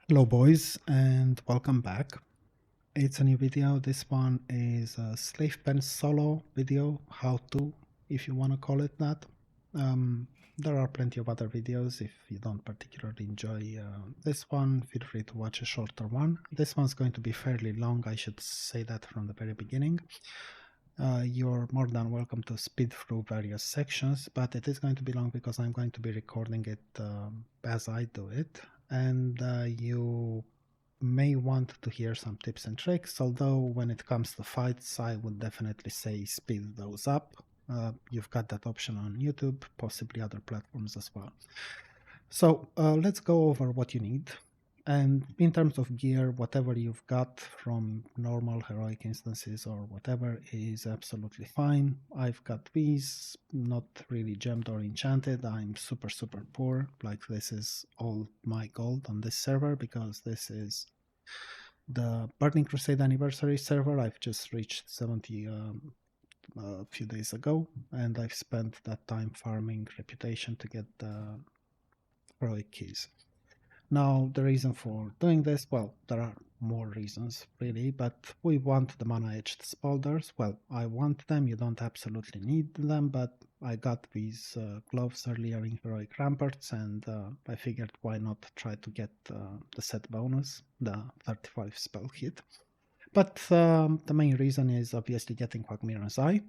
Hello boys and welcome back. It's a new video. This one is a slave pen solo video, how to, if you want to call it that. There are plenty of other videos. If you don't particularly enjoy this one, feel free to watch a shorter one. This one's going to be fairly long, I should say that from the very beginning. You're more than welcome to speed through various sections, but it is going to be long because I'm going to be recording it as I do it. And you may want to hear some tips and tricks, although when it comes to fights, I would definitely say speed those up. You've got that option on YouTube, possibly other platforms as well. So let's go over what you need. And in terms of gear, whatever you've got from normal heroic instances or whatever is absolutely fine. I've got these, not really gemmed or enchanted. I'm super poor. Like, this is all my gold on this server because this is the Burning Crusade anniversary server. I've just reached 70 a few days ago, and I've spent that time farming reputation to get the heroic keys. Now, the reason for doing this, well, there are more reasons really, but we want the mana edged spalders. Well, I want them, you don't absolutely need them, but I got these gloves earlier in heroic ramparts, and I figured why not try to get the set bonus, the 35 spell hit. But the main reason is obviously getting Quagmira's Eye.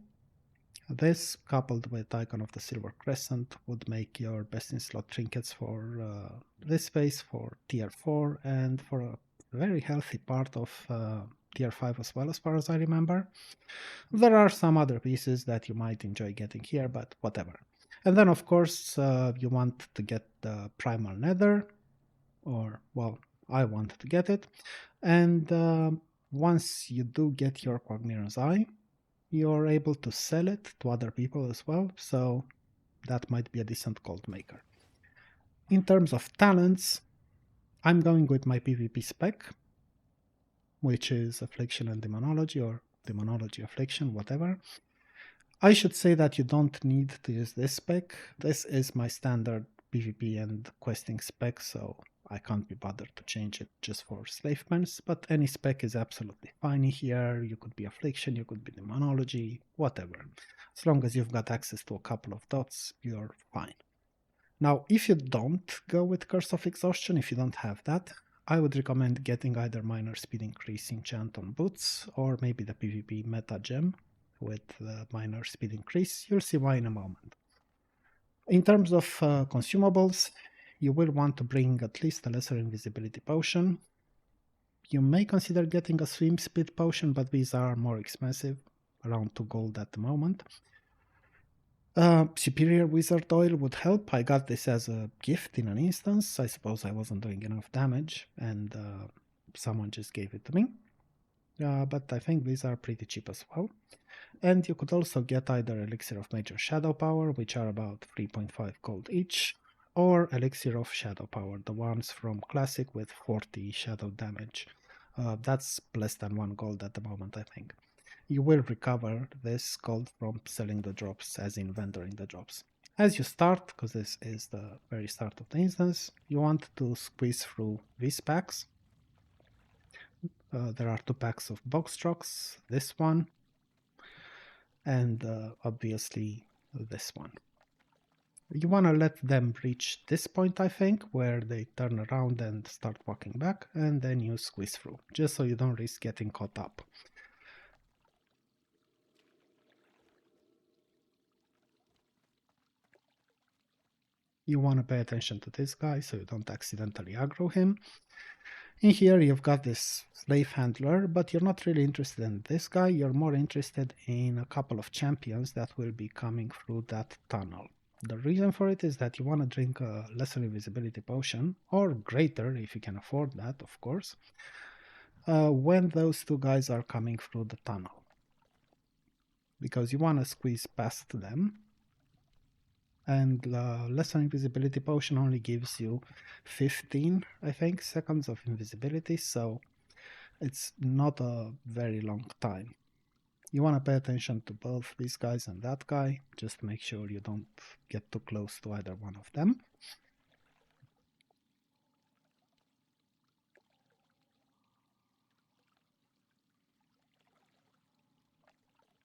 This, coupled with Icon of the Silver Crescent, would make your best in slot trinkets for this phase, for tier 4, and for a very healthy part of tier 5 as well, as far as I remember. There are some other pieces that you might enjoy getting here, but whatever. And then, of course, you want to get the Primal Nether, or, well, I want to get it. And once you do get your Quagmira's Eye, you're able to sell it to other people as well, so that might be a decent gold maker. In terms of talents, I'm going with my PvP spec, which is Affliction and Demonology, or Demonology Affliction, whatever. I should say that you don't need to use this spec. This is my standard PvP and questing spec, so I can't be bothered to change it just for slave pens, but any spec is absolutely fine here. You could be Affliction, you could be Demonology, whatever. As long as you've got access to a couple of dots, you're fine. Now, if you don't go with Curse of Exhaustion, if you don't have that, I would recommend getting either Minor Speed Increase enchant on boots, or maybe the PvP meta gem with the Minor Speed Increase. You'll see why in a moment. In terms of consumables, you will want to bring at least a Lesser Invisibility Potion. You may consider getting a Swim Speed Potion, but these are more expensive, around 2 gold at the moment. Superior Wizard Oil would help. I got this as a gift in an instance. I suppose I wasn't doing enough damage, and someone just gave it to me. But I think these are pretty cheap as well. And you could also get either Elixir of Major Shadow Power, which are about 3.5 gold each, or Elixir of Shadow Power, the ones from Classic with 40 shadow damage. That's less than 1 gold at the moment, I think. You will recover this gold from selling the drops, as in vendoring the drops. As you start, because this is the very start of the instance, you want to squeeze through these packs. There are 2 packs of box trucks, this one, and obviously this one. You want to let them reach this point, I think, where they turn around and start walking back, and then you squeeze through, just so you don't risk getting caught up. You want to pay attention to this guy so you don't accidentally aggro him. In here you've got this slave handler, but you're not really interested in this guy, you're more interested in a couple of champions that will be coming through that tunnel. The reason for it is that you want to drink a Lesser Invisibility Potion, or greater if you can afford that, of course, when those 2 guys are coming through the tunnel. Because you want to squeeze past them, and Lesser Invisibility Potion only gives you 15, I think, seconds of invisibility, so it's not a very long time. You want to pay attention to both these guys and that guy, just make sure you don't get too close to either one of them.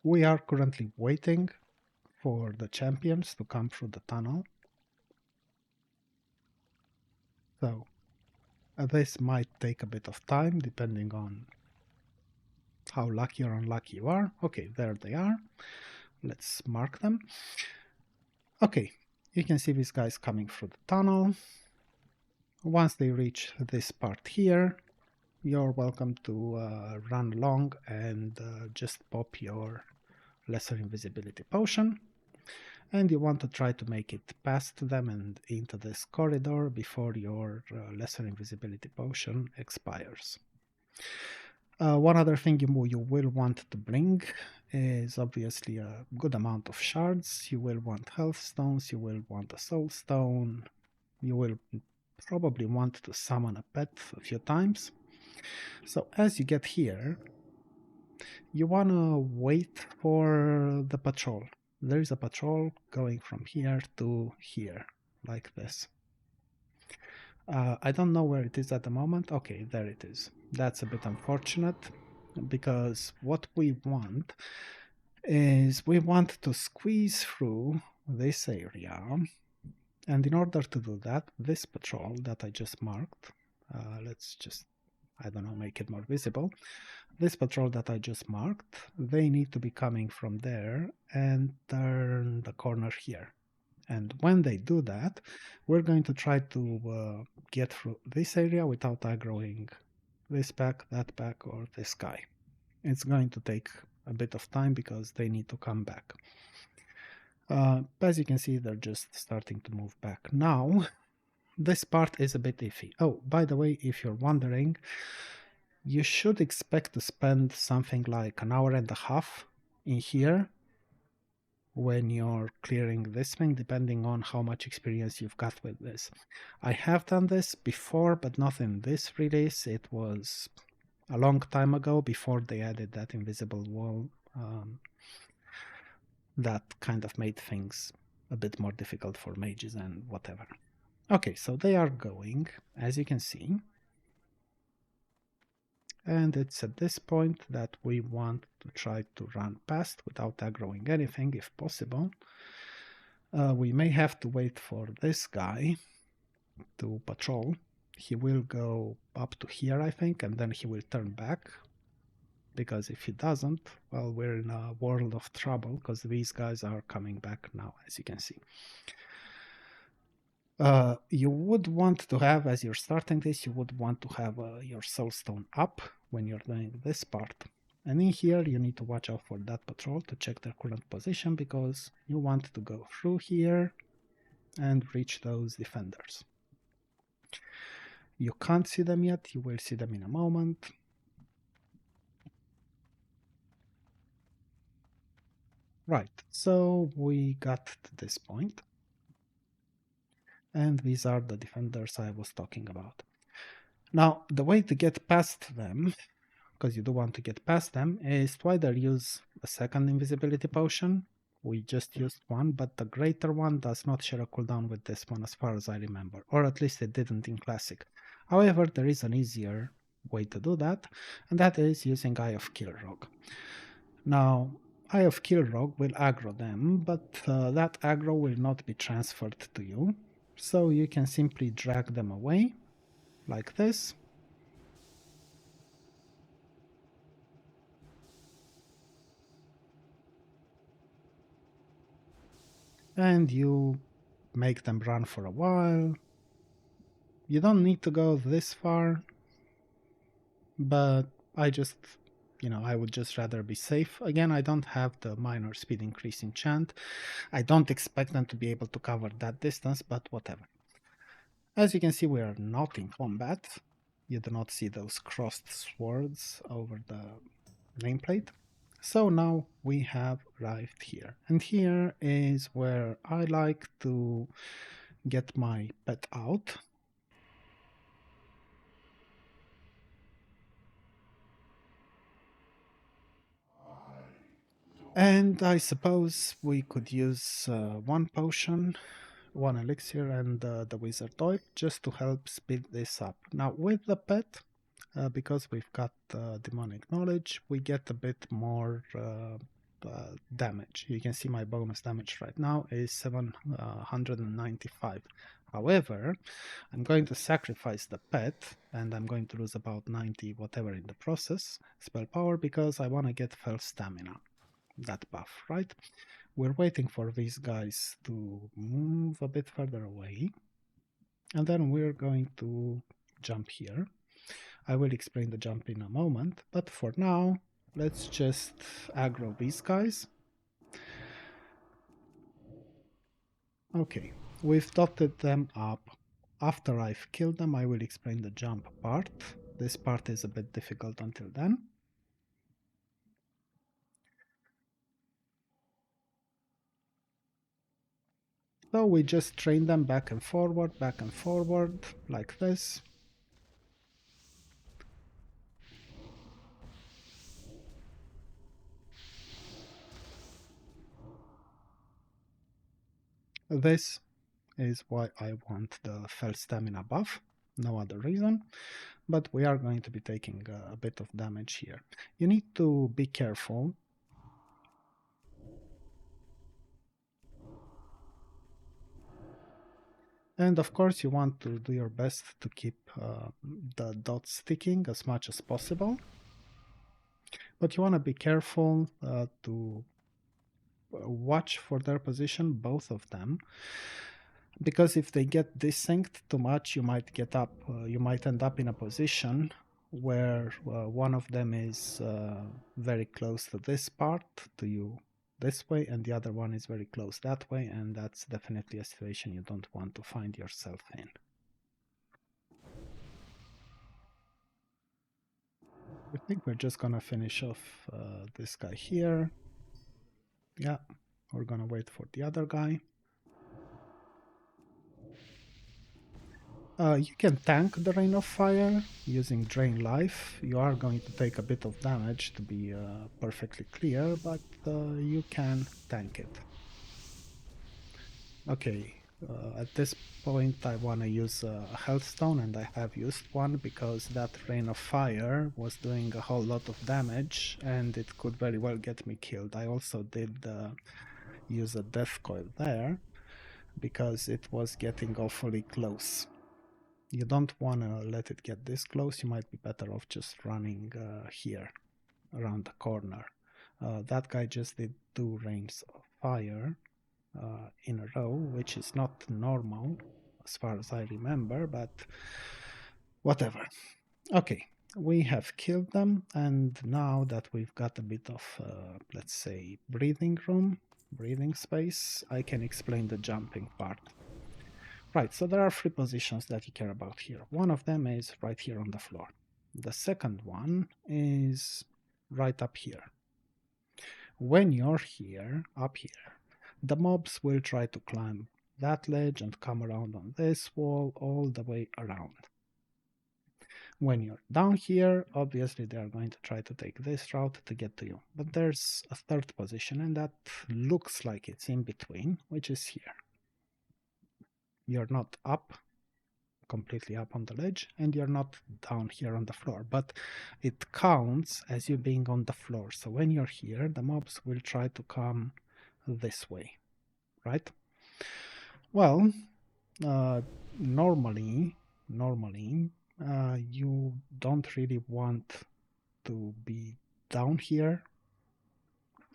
We are currently waiting for the champions to come through the tunnel. So this might take a bit of time depending on how lucky or unlucky you are. Okay, there they are. Let's mark them. Okay, you can see these guys coming through the tunnel. Once they reach this part here, you're welcome to run along and just pop your lesser invisibility potion. And you want to try to make it past them and into this corridor before your lesser invisibility potion expires. One other thing you will want to bring is obviously a good amount of shards. You will want health stones, you will want a soul stone, you will probably want to summon a pet a few times. So as you get here, you want to wait for the patrol. There is a patrol going from here to here, like this. I don't know where it is at the moment. Okay, there it is. That's a bit unfortunate, because what we want is we want to squeeze through this area. And in order to do that, this patrol that I just marked, let's just, I don't know, make it more visible. This patrol that I just marked, they need to be coming from there and turn the corner here. And when they do that, we're going to try to get through this area without aggroing this pack, that pack, or this guy. It's going to take a bit of time because they need to come back. As you can see, they're just starting to move back. Now, this part is a bit iffy. Oh, by the way, if you're wondering, you should expect to spend something like an hour and a half in here when you're clearing this thing, depending on how much experience you've got with this. I have done this before, but not in this release. It was a long time ago, before they added that invisible wall. That kind of made things a bit more difficult for mages and whatever. Okay, so they are going, as you can see. And it's at this point that we want to try to run past without aggroing anything, if possible. We may have to wait for this guy to patrol. He will go up to here, I think, and then he will turn back. Because if he doesn't, well, we're in a world of trouble, because these guys are coming back now, as you can see. You would want to have, as you're starting this, you would want to have your soulstone up when you're doing this part. And in here, you need to watch out for that patrol to check their current position, because you want to go through here and reach those defenders. You can't see them yet, you will see them in a moment. Right, so we got to this point. And these are the defenders I was talking about. Now, the way to get past them, because you do want to get past them, is to either use a second invisibility potion. We just used one, but the greater one does not share a cooldown with this one as far as I remember, or at least it didn't in Classic. However, there is an easier way to do that, and that is using Eye of Kilrog. Now, Eye of Kilrog will aggro them, but that aggro will not be transferred to you, so you can simply drag them away, like this. And you make them run for a while. You don't need to go this far, but I just, I would just rather be safe. Again, I don't have the minor speed increase enchant. I don't expect them to be able to cover that distance, but whatever. As you can see, we are not in combat. You do not see those crossed swords over the nameplate. So now we have arrived here. And here is where I like to get my pet out. And I suppose we could use one potion, one elixir, and the wizard oil just to help speed this up. Now with the pet, because we've got demonic knowledge, we get a bit more damage. You can see my bonus damage right now is 795. However, I'm going to sacrifice the pet, and I'm going to lose about 90 whatever in the process, spell power, because I want to get fell stamina, that buff, right? We're waiting for these guys to move a bit further away, and then we're going to jump here. I will explain the jump in a moment, but for now, let's just aggro these guys. Okay, we've dotted them up. After I've killed them, I will explain the jump part. This part is a bit difficult until then. So we just train them back and forward, like this. This is why I want the fell stamina buff, no other reason, but we are going to be taking a bit of damage here. You need to be careful. And of course you want to do your best to keep the dots sticking as much as possible. But you want to be careful to watch for their position, both of them, because if they get desynced too much, you might end up in a position where one of them is very close to this part, to you this way, and the other one is very close that way, and that's definitely a situation you don't want to find yourself in. I think we're just gonna finish off this guy here. Yeah, we're gonna wait for the other guy. You can tank the Rain of Fire using Drain Life. You are going to take a bit of damage, to be perfectly clear, but you can tank it. Okay, at this point I want to use a Health Stone, and I have used one because that Rain of Fire was doing a whole lot of damage and it could very well get me killed. I also did use a Death Coil there because it was getting awfully close. You don't want to let it get this close. You might be better off just running here around the corner. That guy just did 2 rains of fire in a row, which is not normal as far as I remember, but whatever. Okay, we have killed them, and now that we've got a bit of, let's say, breathing room, breathing space, I can explain the jumping part. Right, so there are 3 positions that you care about here. One of them is right here on the floor. The second one is right up here. When you're here, up here, the mobs will try to climb that ledge and come around on this wall all the way around. When you're down here, obviously they are going to try to take this route to get to you. But there's a third position, and that looks like it's in between, which is here. You're not up, completely up on the ledge, and you're not down here on the floor, but it counts as you being on the floor. So when you're here, the mobs will try to come this way, right? Well, normally, you don't really want to be down here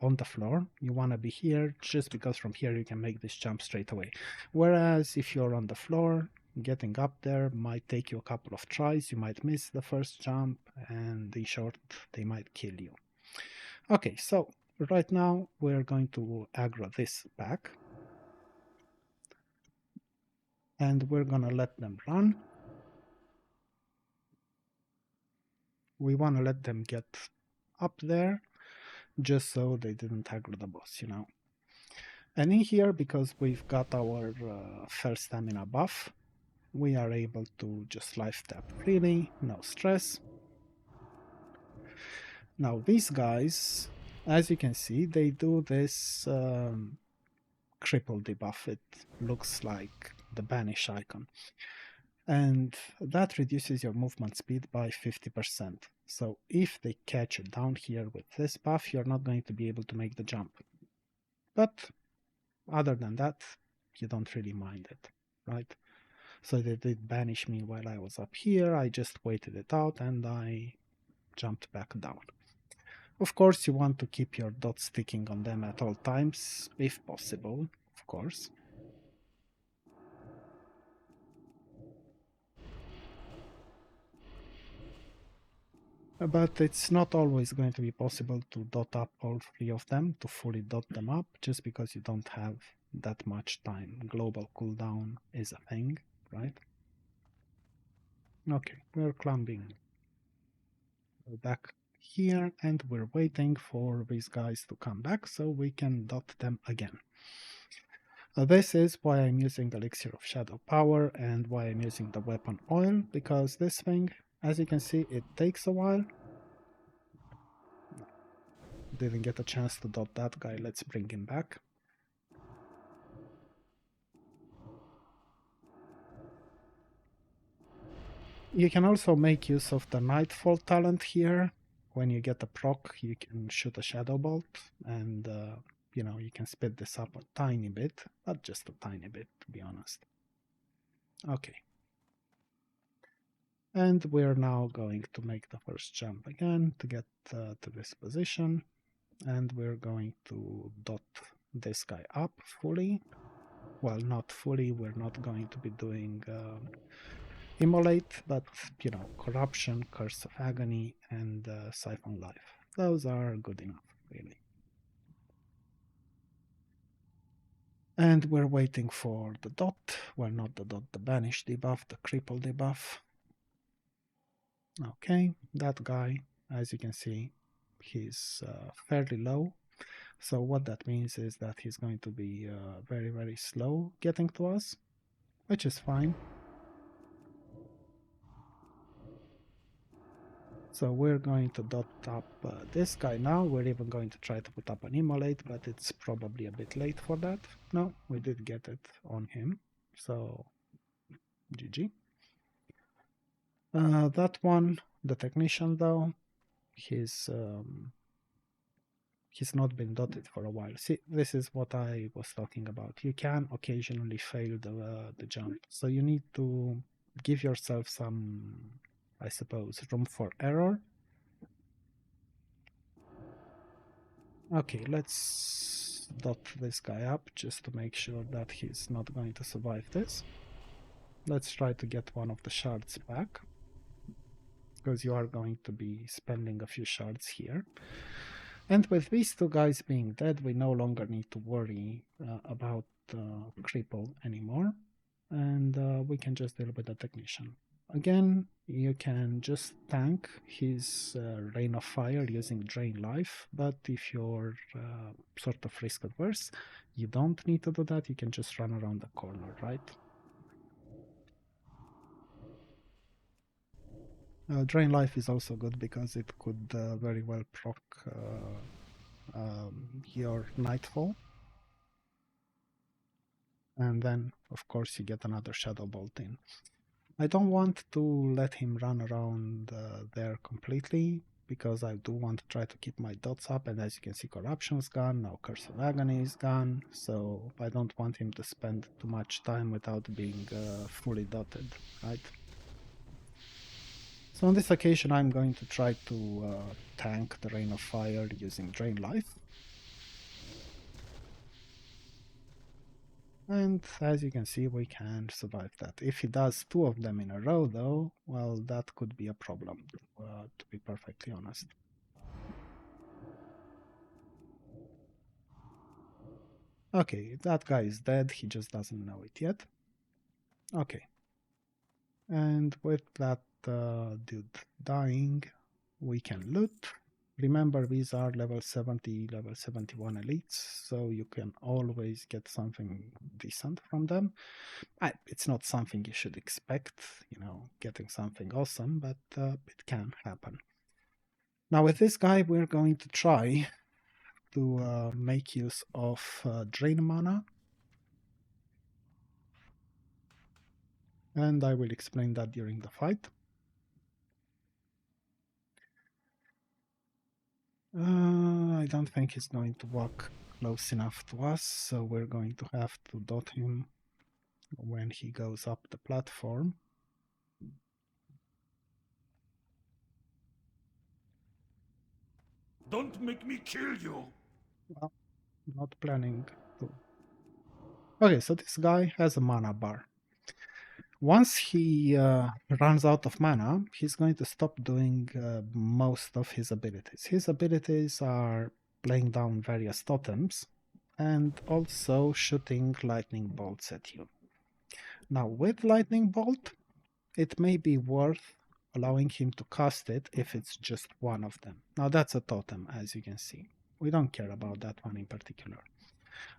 on the floor. You want to be here just because from here you can make this jump straight away. Whereas if you're on the floor, getting up there might take you a couple of tries. You might miss the first jump, and in short, they might kill you. Okay, so right now we're going to aggro this back, and we're gonna let them run. We want to let them get up there just so they didn't aggro the boss, you know. And in here, because we've got our fell stamina buff, we are able to just life tap freely, no stress. Now these guys, as you can see, they do this cripple debuff. It looks like the banish icon, and that reduces your movement speed by 50%. So if they catch you down here with this buff, you're not going to be able to make the jump. But other than that, you don't really mind it, right? So they did banish me while I was up here. I just waited it out and I jumped back down. Of course, you want to keep your dot sticking on them at all times, if possible, of course. But it's not always going to be possible to dot up all three of them, to fully dot them up, just because you don't have that much time. Global cooldown is a thing, right? Okay, we're climbing back here and we're waiting for these guys to come back so we can dot them again. This is why I'm using Elixir of Shadow Power and why I'm using the weapon oil, because this thing, as you can see, it takes a while. Didn't get a chance to dot that guy, let's bring him back. You can also make use of the Nightfall talent here. When you get a proc, you can shoot a Shadow Bolt, and you know, you can speed this up a tiny bit, but just a tiny bit, to be honest. Okay. And we're now going to make the first jump again to get to this position, and we're going to dot this guy up fully. Well, not fully, we're not going to be doing Immolate, but, you know, Corruption, Curse of Agony, and Siphon Life. Those are good enough, really. And we're waiting for the dot. Well, not the dot, the Banish debuff, the Cripple debuff. Okay, that guy, as you can see, he's fairly low. So what that means is that he's going to be very, very slow getting to us, which is fine. So we're going to dot up this guy now. We're even going to try to put up an Immolate, but it's probably a bit late for that. No, we did get it on him. So GG. That one, the Technician though, he's not been dotted for a while. See, this is what I was talking about. You can occasionally fail the jump. So you need to give yourself some, I suppose, room for error. Okay, let's dot this guy up just to make sure that he's not going to survive this. Let's try to get one of the shards back, because you are going to be spending a few shards here. And with these two guys being dead, we no longer need to worry about Cripple anymore, and we can just deal with the Technician. Again, you can just tank his Rain of Fire using Drain Life, but if you're sort of risk adverse, you don't need to do that, you can just run around the corner, right? Drain Life is also good because it could very well proc your Nightfall. And then, of course, you get another Shadow Bolt in. I don't want to let him run around there completely, because I do want to try to keep my dots up, and as you can see, Corruption's gone, now Curse of Agony is gone, so I don't want him to spend too much time without being fully dotted, right? So on this occasion I'm going to try to tank the Rain of Fire using Drain Life. And as you can see, we can survive that. If he does two of them in a row, though, well, that could be a problem, to be perfectly honest. Okay, that guy is dead, he just doesn't know it yet. Okay. And with that dude dying, we can loot. Remember, these are level 70, level 71 elites, so you can always get something decent from them. It's not something you should expect, you know, getting something awesome, but it can happen. Now with this guy, we're going to try to make use of Drain Mana. And I will explain that during the fight. I don't think he's going to walk close enough to us, so we're going to have to dot him when he goes up the platform. Don't make me kill you! Well, not planning to. Okay, so this guy has a mana bar. Once he runs out of mana, he's going to stop doing most of his abilities. His abilities are playing down various totems and also shooting lightning bolts at you. Now, with lightning bolt, it may be worth allowing him to cast it if it's just one of them. Now, that's a totem, as you can see. We don't care about that one in particular.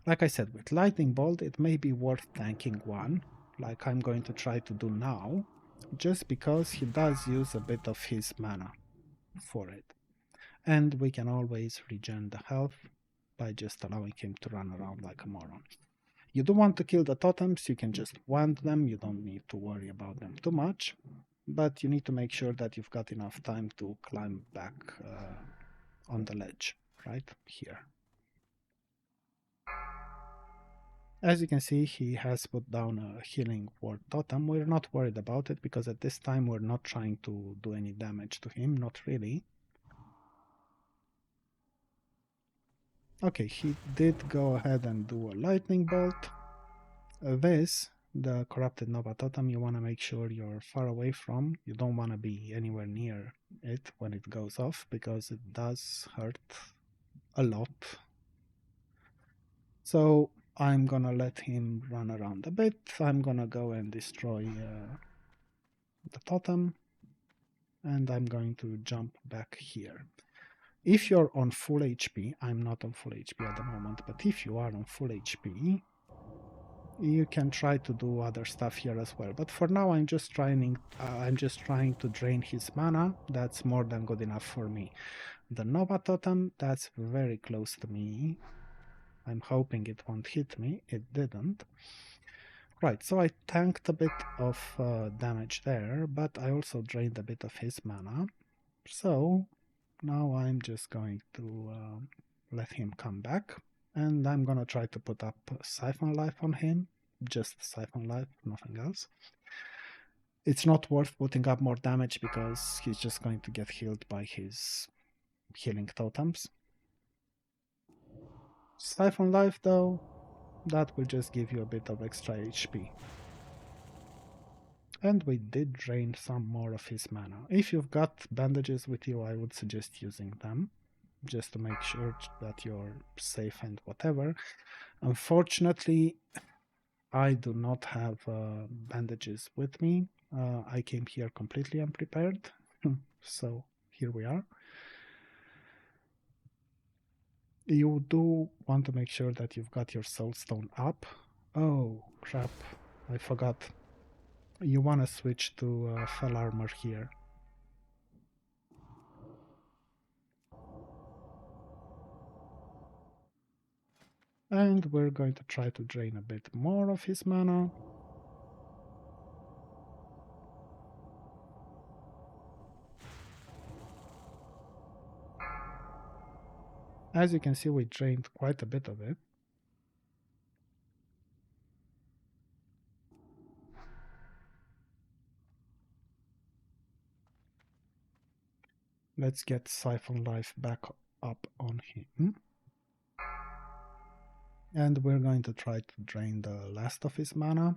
Like I said, with lightning bolt, it may be worth tanking one, like I'm going to try to do now, just because he does use a bit of his mana for it. And we can always regen the health by just allowing him to run around like a moron. You do want to kill the totems, you can just wand them, you don't need to worry about them too much, but you need to make sure that you've got enough time to climb back on the ledge, right here. As you can see, he has put down a healing ward totem. We're not worried about it because at this time we're not trying to do any damage to him, not really. Okay, he did go ahead and do a lightning bolt. This, the corrupted Nova totem, you want to make sure you're far away from. You don't want to be anywhere near it when it goes off because it does hurt a lot. So I'm gonna let him run around a bit. I'm gonna go and destroy the totem, and I'm going to jump back here. If you're on full HP, I'm not on full HP at the moment, but if you are on full HP, you can try to do other stuff here as well. But for now, I'm just trying to drain his mana. That's more than good enough for me. The Nova Totem, that's very close to me. I'm hoping it won't hit me. It didn't. Right, so I tanked a bit of damage there, but I also drained a bit of his mana. So now I'm just going to let him come back, and I'm gonna try to put up Siphon Life on him. Just Siphon Life, nothing else. It's not worth putting up more damage because he's just going to get healed by his healing totems. Siphon Life though, that will just give you a bit of extra HP. And we did drain some more of his mana. If you've got bandages with you, I would suggest using them, just to make sure that you're safe and whatever. Unfortunately, I do not have bandages with me. I came here completely unprepared, so here we are. You do want to make sure that you've got your soulstone up. Oh, crap, I forgot. You want to switch to fell armor here. And we're going to try to drain a bit more of his mana. As you can see, we drained quite a bit of it. Let's get Siphon Life back up on him. And we're going to try to drain the last of his mana.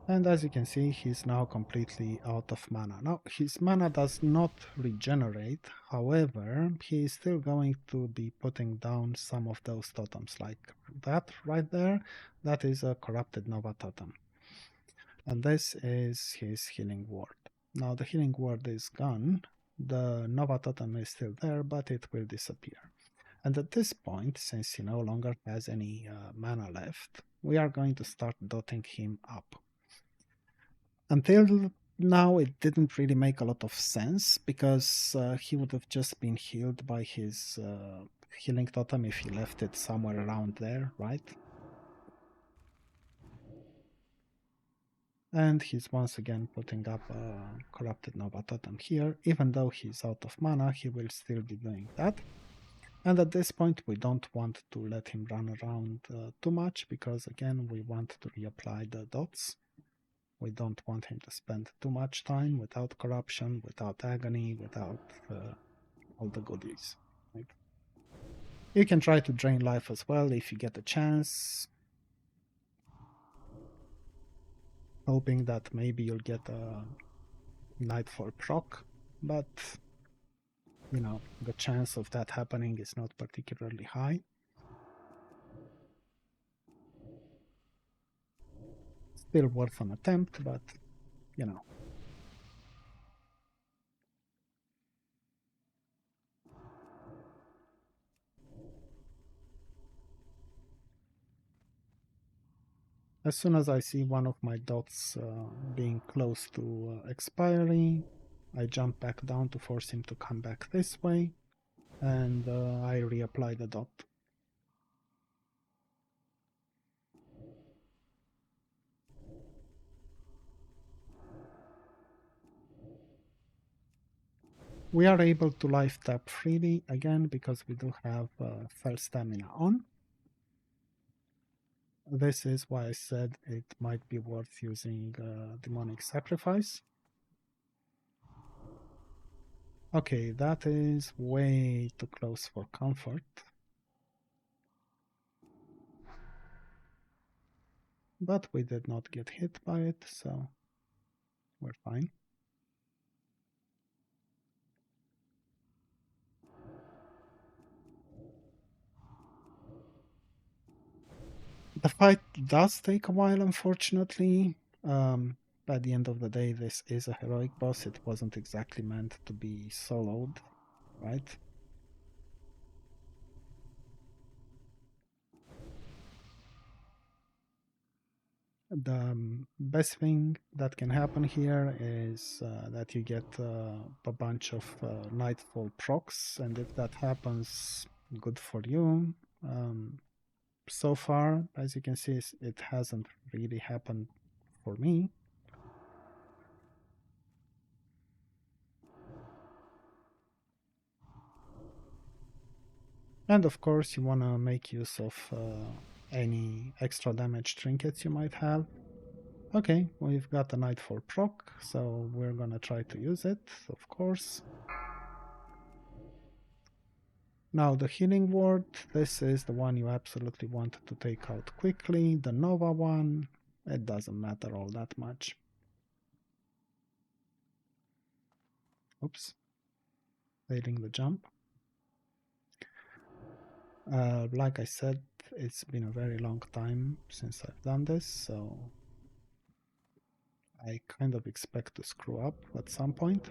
And as you can see, he's now completely out of mana. Now, his mana does not regenerate, however, he is still going to be putting down some of those totems, like that right there. That is a corrupted Nova totem. And this is his healing ward. Now the healing ward is gone, the Nova totem is still there, but it will disappear. And at this point, since he no longer has any mana left, we are going to start dotting him up. Until now, it didn't really make a lot of sense, because he would have just been healed by his healing totem if he left it somewhere around there, right? And he's once again putting up a Corrupted Nova Totem here. Even though he's out of mana, he will still be doing that. And at this point, we don't want to let him run around too much, because again, we want to reapply the dots. We don't want him to spend too much time without corruption, without agony, without all the goodies. Right? You can try to drain life as well if you get a chance, hoping that maybe you'll get a Nightfall proc, but you know, the chance of that happening is not particularly high. Still worth an attempt, but you know. As soon as I see one of my dots being close to expiry, I jump back down to force him to come back this way, and I reapply the dot. We are able to life tap freely again because we do have Fell Stamina on. This is why I said it might be worth using Demonic Sacrifice. Okay, that is way too close for comfort. But we did not get hit by it, so we're fine. The fight does take a while, unfortunately. By the end of the day, this is a heroic boss. It wasn't exactly meant to be soloed, right? The best thing that can happen here is that you get a bunch of Nightfall procs, and if that happens, good for you. So far, as you can see, it hasn't really happened for me. And of course, you want to make use of any extra damage trinkets you might have. Okay, we've got a Nightfall proc, so we're gonna try to use it, of course. Now the Healing Ward, this is the one you absolutely want to take out quickly. The Nova one, it doesn't matter all that much. Oops, failing the jump. Like I said, it's been a very long time since I've done this, so I kind of expect to screw up at some point.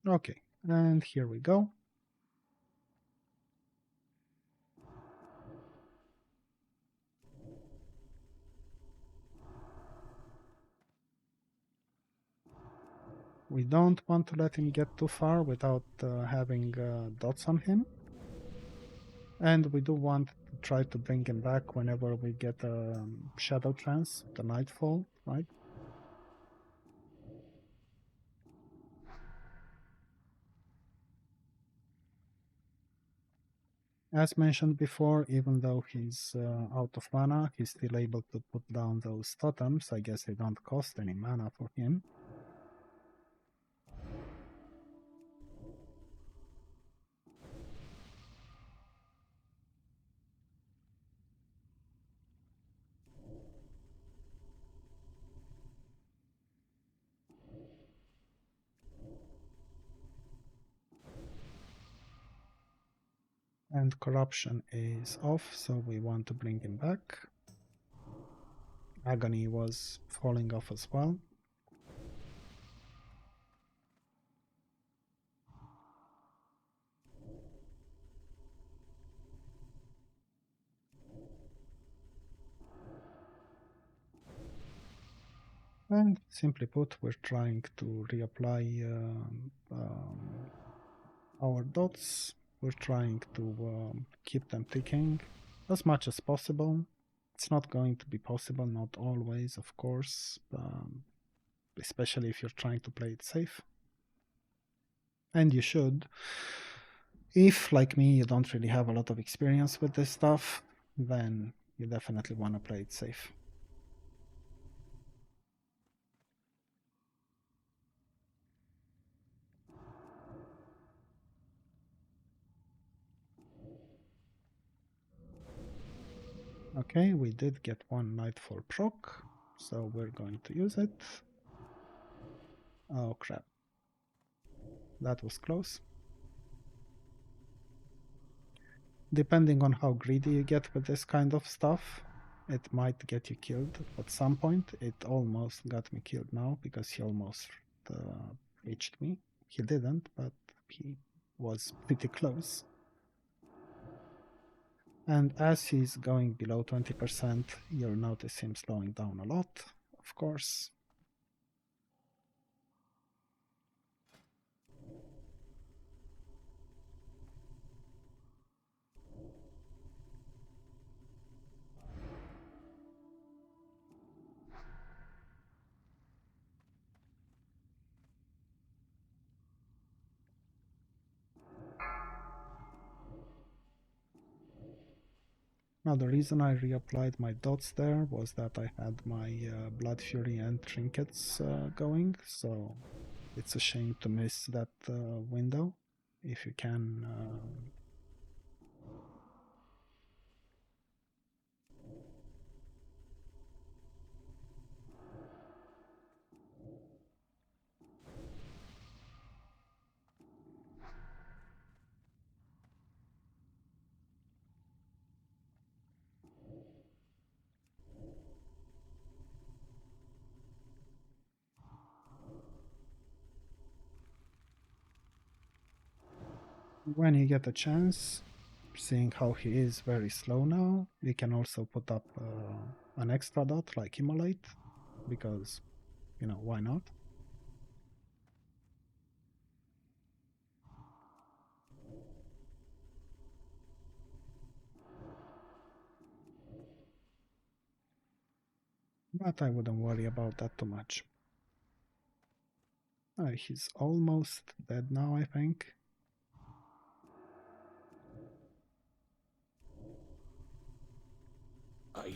Okay, and here we go. We don't want to let him get too far without having dots on him. And we do want to try to bring him back whenever we get a Shadow Trance, the Nightfall, right? As mentioned before, even though he's out of mana, he's still able to put down those totems. I guess they don't cost any mana for him. And Corruption is off, so we want to bring him back. Agony was falling off as well. And simply put, we're trying to reapply our dots. We're trying to keep them ticking as much as possible. It's not going to be possible, not always, of course, especially if you're trying to play it safe. And you should. If, like me, you don't really have a lot of experience with this stuff, then you definitely want to play it safe. Okay, we did get one Nightfall proc, so we're going to use it. Oh crap. That was close. Depending on how greedy you get with this kind of stuff, it might get you killed at some point. It almost got me killed now because he almost reached me. He didn't, but he was pretty close. And as he's going below 20%, you'll notice him slowing down a lot, of course. Now, the reason I reapplied my dots there was that I had my Blood Fury and trinkets going, so it's a shame to miss that window. If you can when you get a chance, seeing how he is very slow now, you can also put up an extra dot like Immolate, because, you know, why not? But I wouldn't worry about that too much. He's almost dead now, I think. I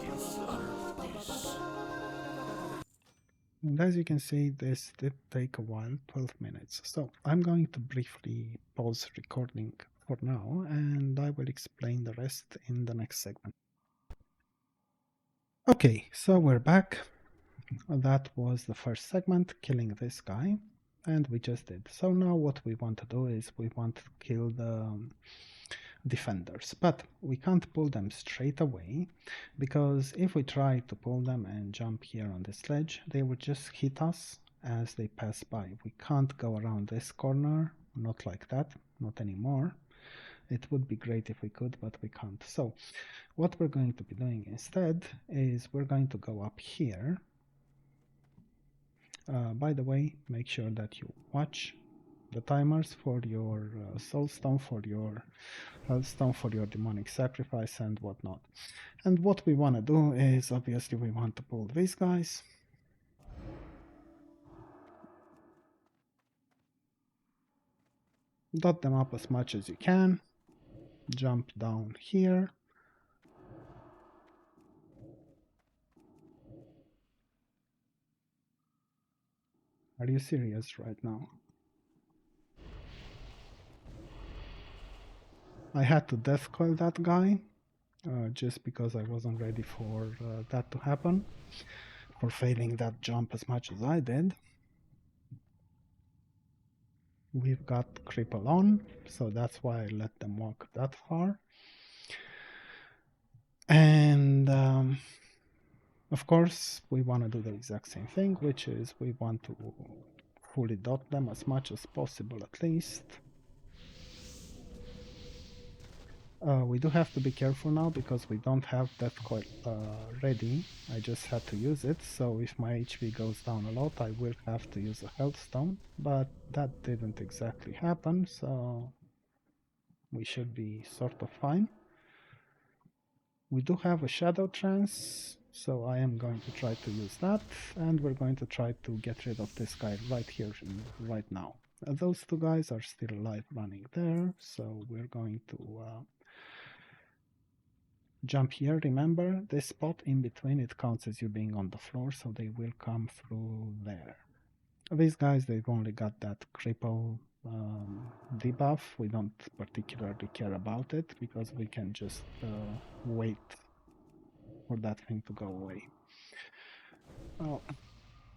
deserve this. And as you can see, this did take a while, 12 minutes. So I'm going to briefly pause recording for now, and I will explain the rest in the next segment. Okay, so we're back. That was the first segment, killing this guy, and we just did. So now what we want to do is we want to kill the defenders, but we can't pull them straight away, because if we try to pull them and jump here on this ledge, they would just hit us as they pass by. We can't go around this corner, not like that, not anymore. It would be great if we could, but we can't. So what we're going to be doing instead is we're going to go up here. By the way, make sure that you watch the timers for your soul stone, for your health stone, for your demonic sacrifice and whatnot. And what we want to do is, obviously, we want to pull these guys. Dot them up as much as you can. Jump down here. Are you serious right now? I had to death coil that guy just because I wasn't ready for that to happen, for failing that jump as much as I did. We've got cripple on, so that's why I let them walk that far. And of course, we want to do the exact same thing, which is we want to fully dot them as much as possible, at least. We do have to be careful now because we don't have Death Coil ready. I just had to use it, so if my HP goes down a lot, I will have to use a Health Stone, but that didn't exactly happen, so we should be sort of fine. We do have a Shadow Trance, so I am going to try to use that, and we're going to try to get rid of this guy right here, right now. Those two guys are still alive running there, so we're going to jump here. Remember, this spot in between, it counts as you being on the floor, so they will come through there. These guys, they've only got that cripple debuff. We don't particularly care about it because we can just wait for that thing to go away. Oh,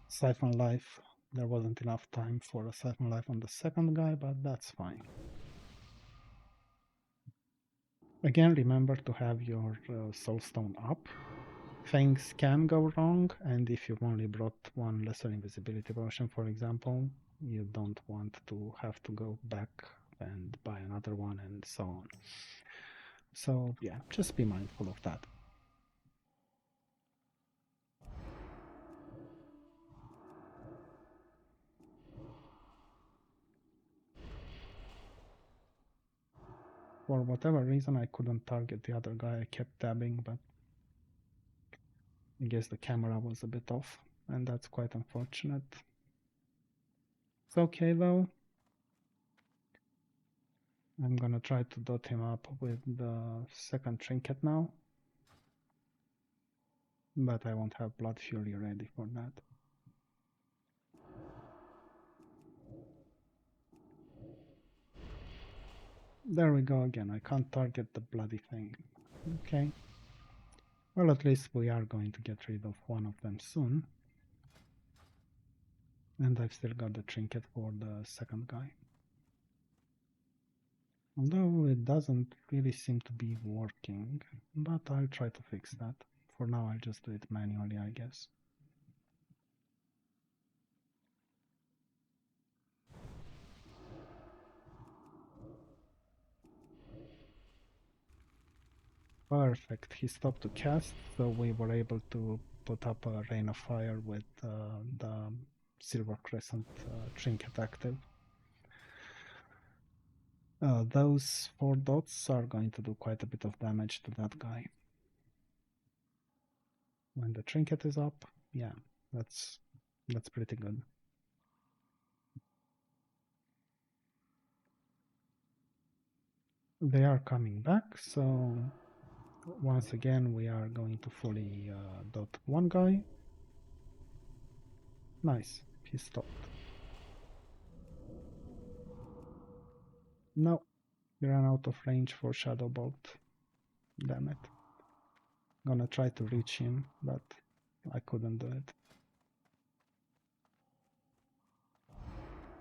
Siphon Life. There wasn't enough time for a Siphon Life on the second guy, but that's fine. Again, remember to have your Soulstone up. Things can go wrong, and if you've only brought one Lesser Invisibility Potion, for example, you don't want to have to go back and buy another one and so on. So yeah, just be mindful of that. For whatever reason, I couldn't target the other guy. I kept dabbing, but I guess the camera was a bit off, and that's quite unfortunate. It's okay though. I'm gonna try to dot him up with the second trinket now, but I won't have Blood Fury ready for that. There we go again. I can't target the bloody thing. Okay. Well, at least we are going to get rid of one of them soon. And I've still got the trinket for the second guy. Although it doesn't really seem to be working, but I'll try to fix that. For now, I'll just do it manually, I guess. Perfect. He stopped to cast, so we were able to put up a Rain of Fire with the Silver Crescent trinket active. Those 4 dots are going to do quite a bit of damage to that guy. When the trinket is up, yeah, that's pretty good. They are coming back, so once again we are going to fully dot one guy. Nice, he stopped. No, he ran out of range for Shadow Bolt. Damn it. Gonna try to reach him, but I couldn't do it.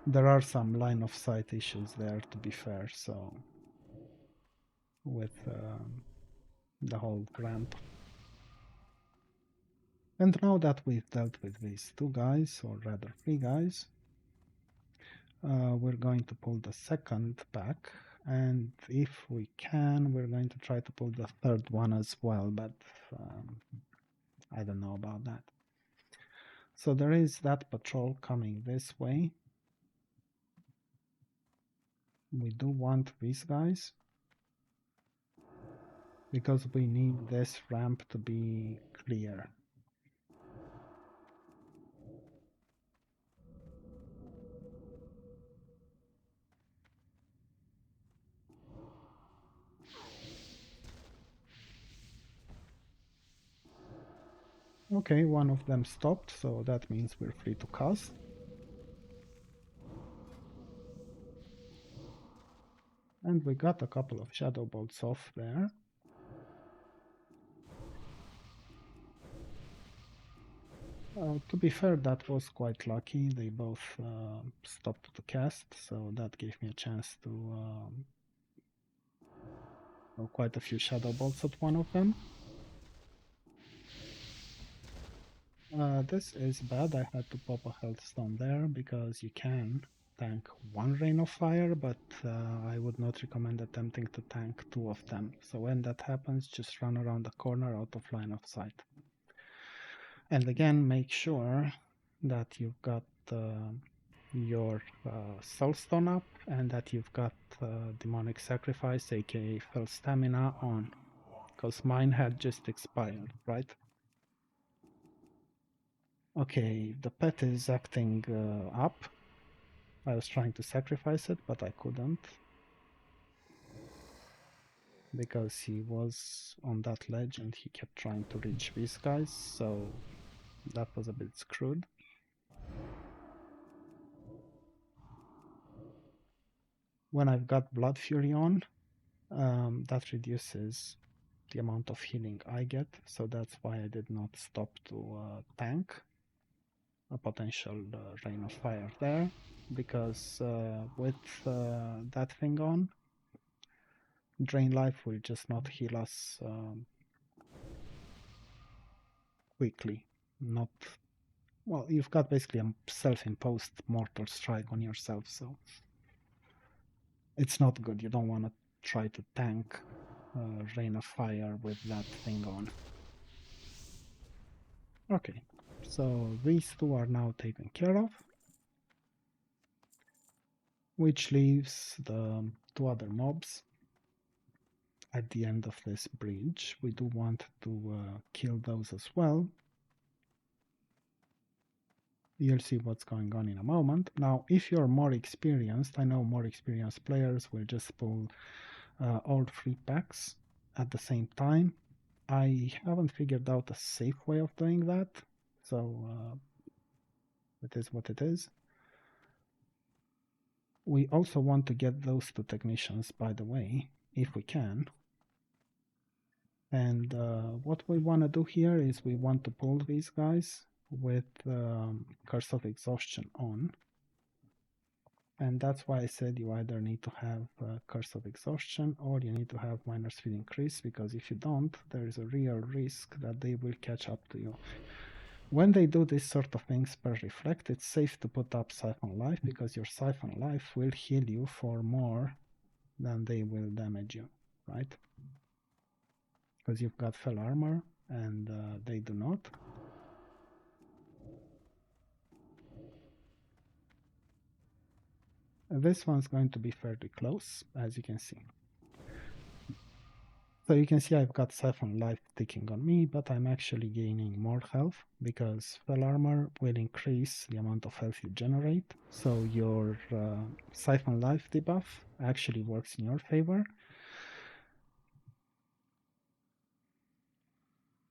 There are some line of sight issues there, to be fair, so with the whole ramp. And now that we've dealt with these 2 guys, or rather 3 guys, we're going to pull the second back, and if we can, we're going to try to pull the third one as well, but I don't know about that. So there is that patrol coming this way. We do want these guys, because we need this ramp to be clear. Okay, one of them stopped, so that means we're free to cast. And we got a couple of Shadow Bolts off there. To be fair, that was quite lucky. They both stopped to cast, so that gave me a chance to throw quite a few Shadow Bolts at one of them. This is bad. I had to pop a Health Stone there because you can. tank one Rain of Fire, but I would not recommend attempting to tank two of them. So when that happens, just run around the corner out of line of sight. And again, make sure that you've got your Soulstone up and that you've got Demonic Sacrifice, aka Fell Stamina, on. Because mine had just expired, right? Okay, the pet is acting up. I was trying to sacrifice it, but I couldn't. Because he was on that ledge and he kept trying to reach these guys, so that was a bit screwed. When I've got Blood Fury on, that reduces the amount of healing I get, so that's why I did not stop to tank a potential Rain of Fire there, because with that thing on, Drain Life will just not heal us quickly. Not well, you've got basically a self-imposed mortal strike on yourself, so it's not good. You don't want to try to tank Rain of Fire with that thing on. Okay, so these two are now taken care of, which leaves the two other mobs at the end of this bridge. We do want to kill those as well. You'll see what's going on in a moment. Now, if you're more experienced, I know more experienced players will just pull all three packs at the same time. I haven't figured out a safe way of doing that, so it is what it is. We also want to get those two technicians, by the way, if we can. And what we want to do here is we want to pull these guys with Curse of Exhaustion on. And that's why I said you either need to have Curse of Exhaustion or you need to have Minor Speed Increase, because if you don't, there is a real risk that they will catch up to you. When they do this sort of things per reflect, it's safe to put up Siphon Life, because your Siphon Life will heal you for more than they will damage you, right? Because you've got Fell Armor and they do not. This one's going to be fairly close, as you can see. So you can see I've got Siphon Life ticking on me, but I'm actually gaining more health because Fell Armor will increase the amount of health you generate. So your Siphon Life debuff actually works in your favor.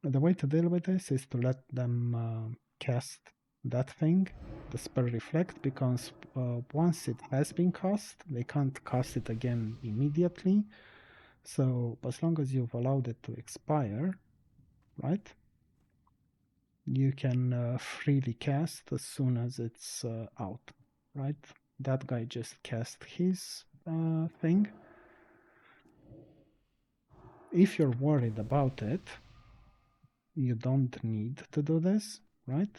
The way to deal with this is to let them cast that thing, the spell Reflect, because once it has been cast, they can't cast it again immediately. So as long as you've allowed it to expire, right, you can freely cast as soon as it's out, right? That guy just cast his thing. If you're worried about it, you don't need to do this, right?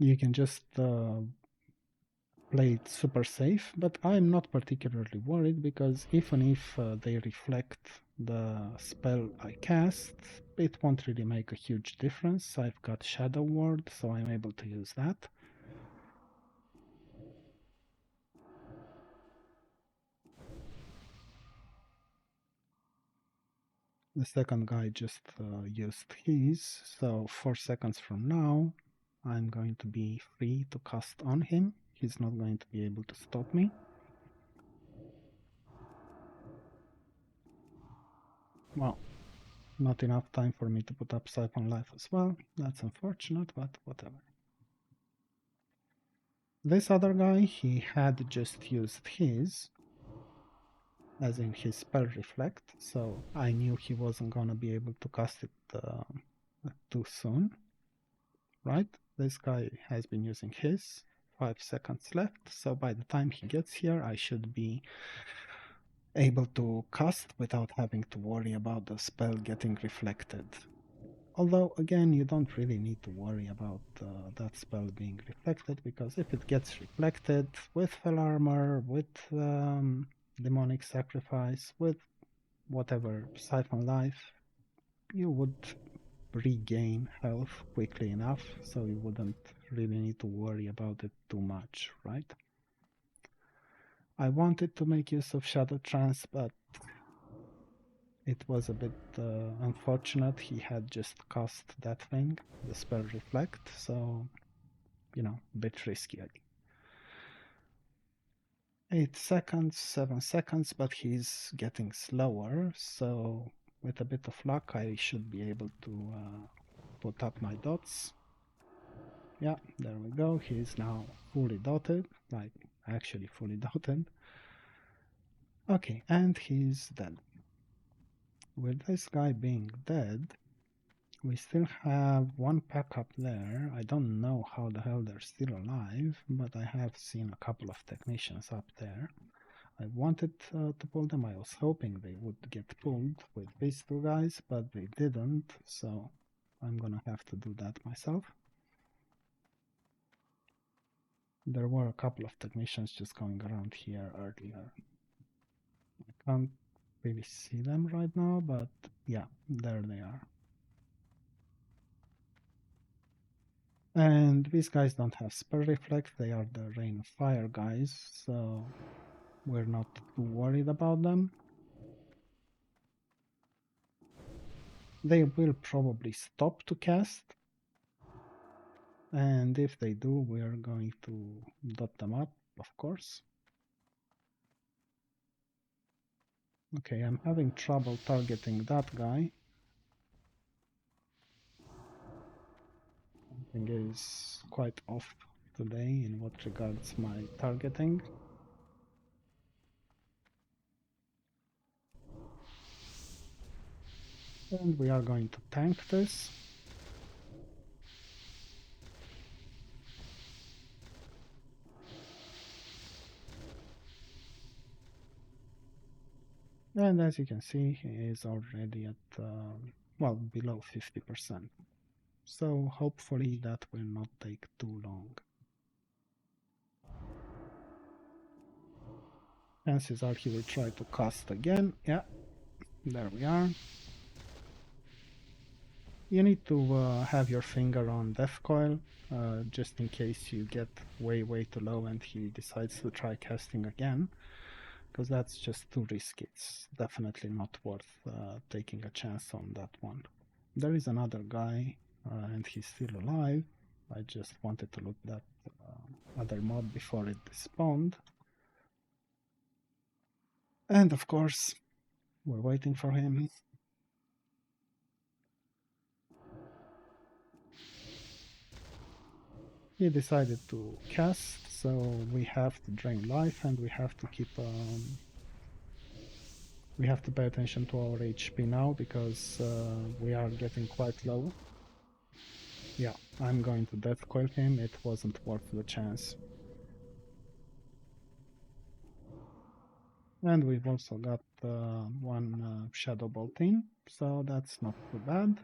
You can just play it super safe, but I'm not particularly worried because even if they reflect the spell I cast, it won't really make a huge difference. I've got Shadow Ward, so I'm able to use that. The second guy just used his, so 4 seconds from now I'm going to be free to cast on him. He's not going to be able to stop me. Well, not enough time for me to put up Siphon Life as well. That's unfortunate, but whatever. This other guy, he had just used his, as in his spell Reflect, so I knew he wasn't gonna be able to cast it too soon, right? This guy has been using his, 5 seconds left, so by the time he gets here, I should be able to cast without having to worry about the spell getting reflected. Although, again, you don't really need to worry about that spell being reflected, because if it gets reflected with Fell Armor, with Demonic Sacrifice, with whatever Siphon Life, you would regain health quickly enough, so you wouldn't really need to worry about it too much, right? I wanted to make use of Shadow Trance, but it was a bit unfortunate. He had just cast that thing, the spell Reflect, so, you know, a bit risky. 8 seconds, 7 seconds, but he's getting slower, so with a bit of luck I should be able to put up my dots. Yeah, there we go. He's now fully dotted, like actually fully dotted. Okay, and he's dead. With this guy being dead, we still have one pack up there. I don't know how the hell they're still alive, but I have seen a couple of technicians up there. I wanted to pull them. I was hoping they would get pulled with these two guys, but they didn't, so I'm gonna have to do that myself. There were a couple of technicians just going around here earlier. I can't really see them right now, but yeah, there they are. And these guys don't have Spell Reflect, they are the Rain of Fire guys, so we're not too worried about them. They will probably stop to cast, and if they do, we're going to dot them up, of course. Okay, I'm having trouble targeting that guy. Something is quite off today in what regards my targeting. And we are going to tank this. And as you can see, he is already at, well, below 50%. So hopefully that will not take too long. Chances are he will try to cast again. Yeah, there we are. You need to have your finger on Death Coil, just in case you get way too low and he decides to try casting again, because that's just too risky. It's definitely not worth taking a chance on that one. There is another guy, and he's still alive. I just wanted to loot that other mob before it despawned. And of course, we're waiting for him. He decided to cast, so we have to drain life and we have to keep we have to pay attention to our HP now, because we are getting quite low. Yeah, I'm going to death coil him. It wasn't worth the chance. And we've also got one Shadow Bolt in, so that's not too bad.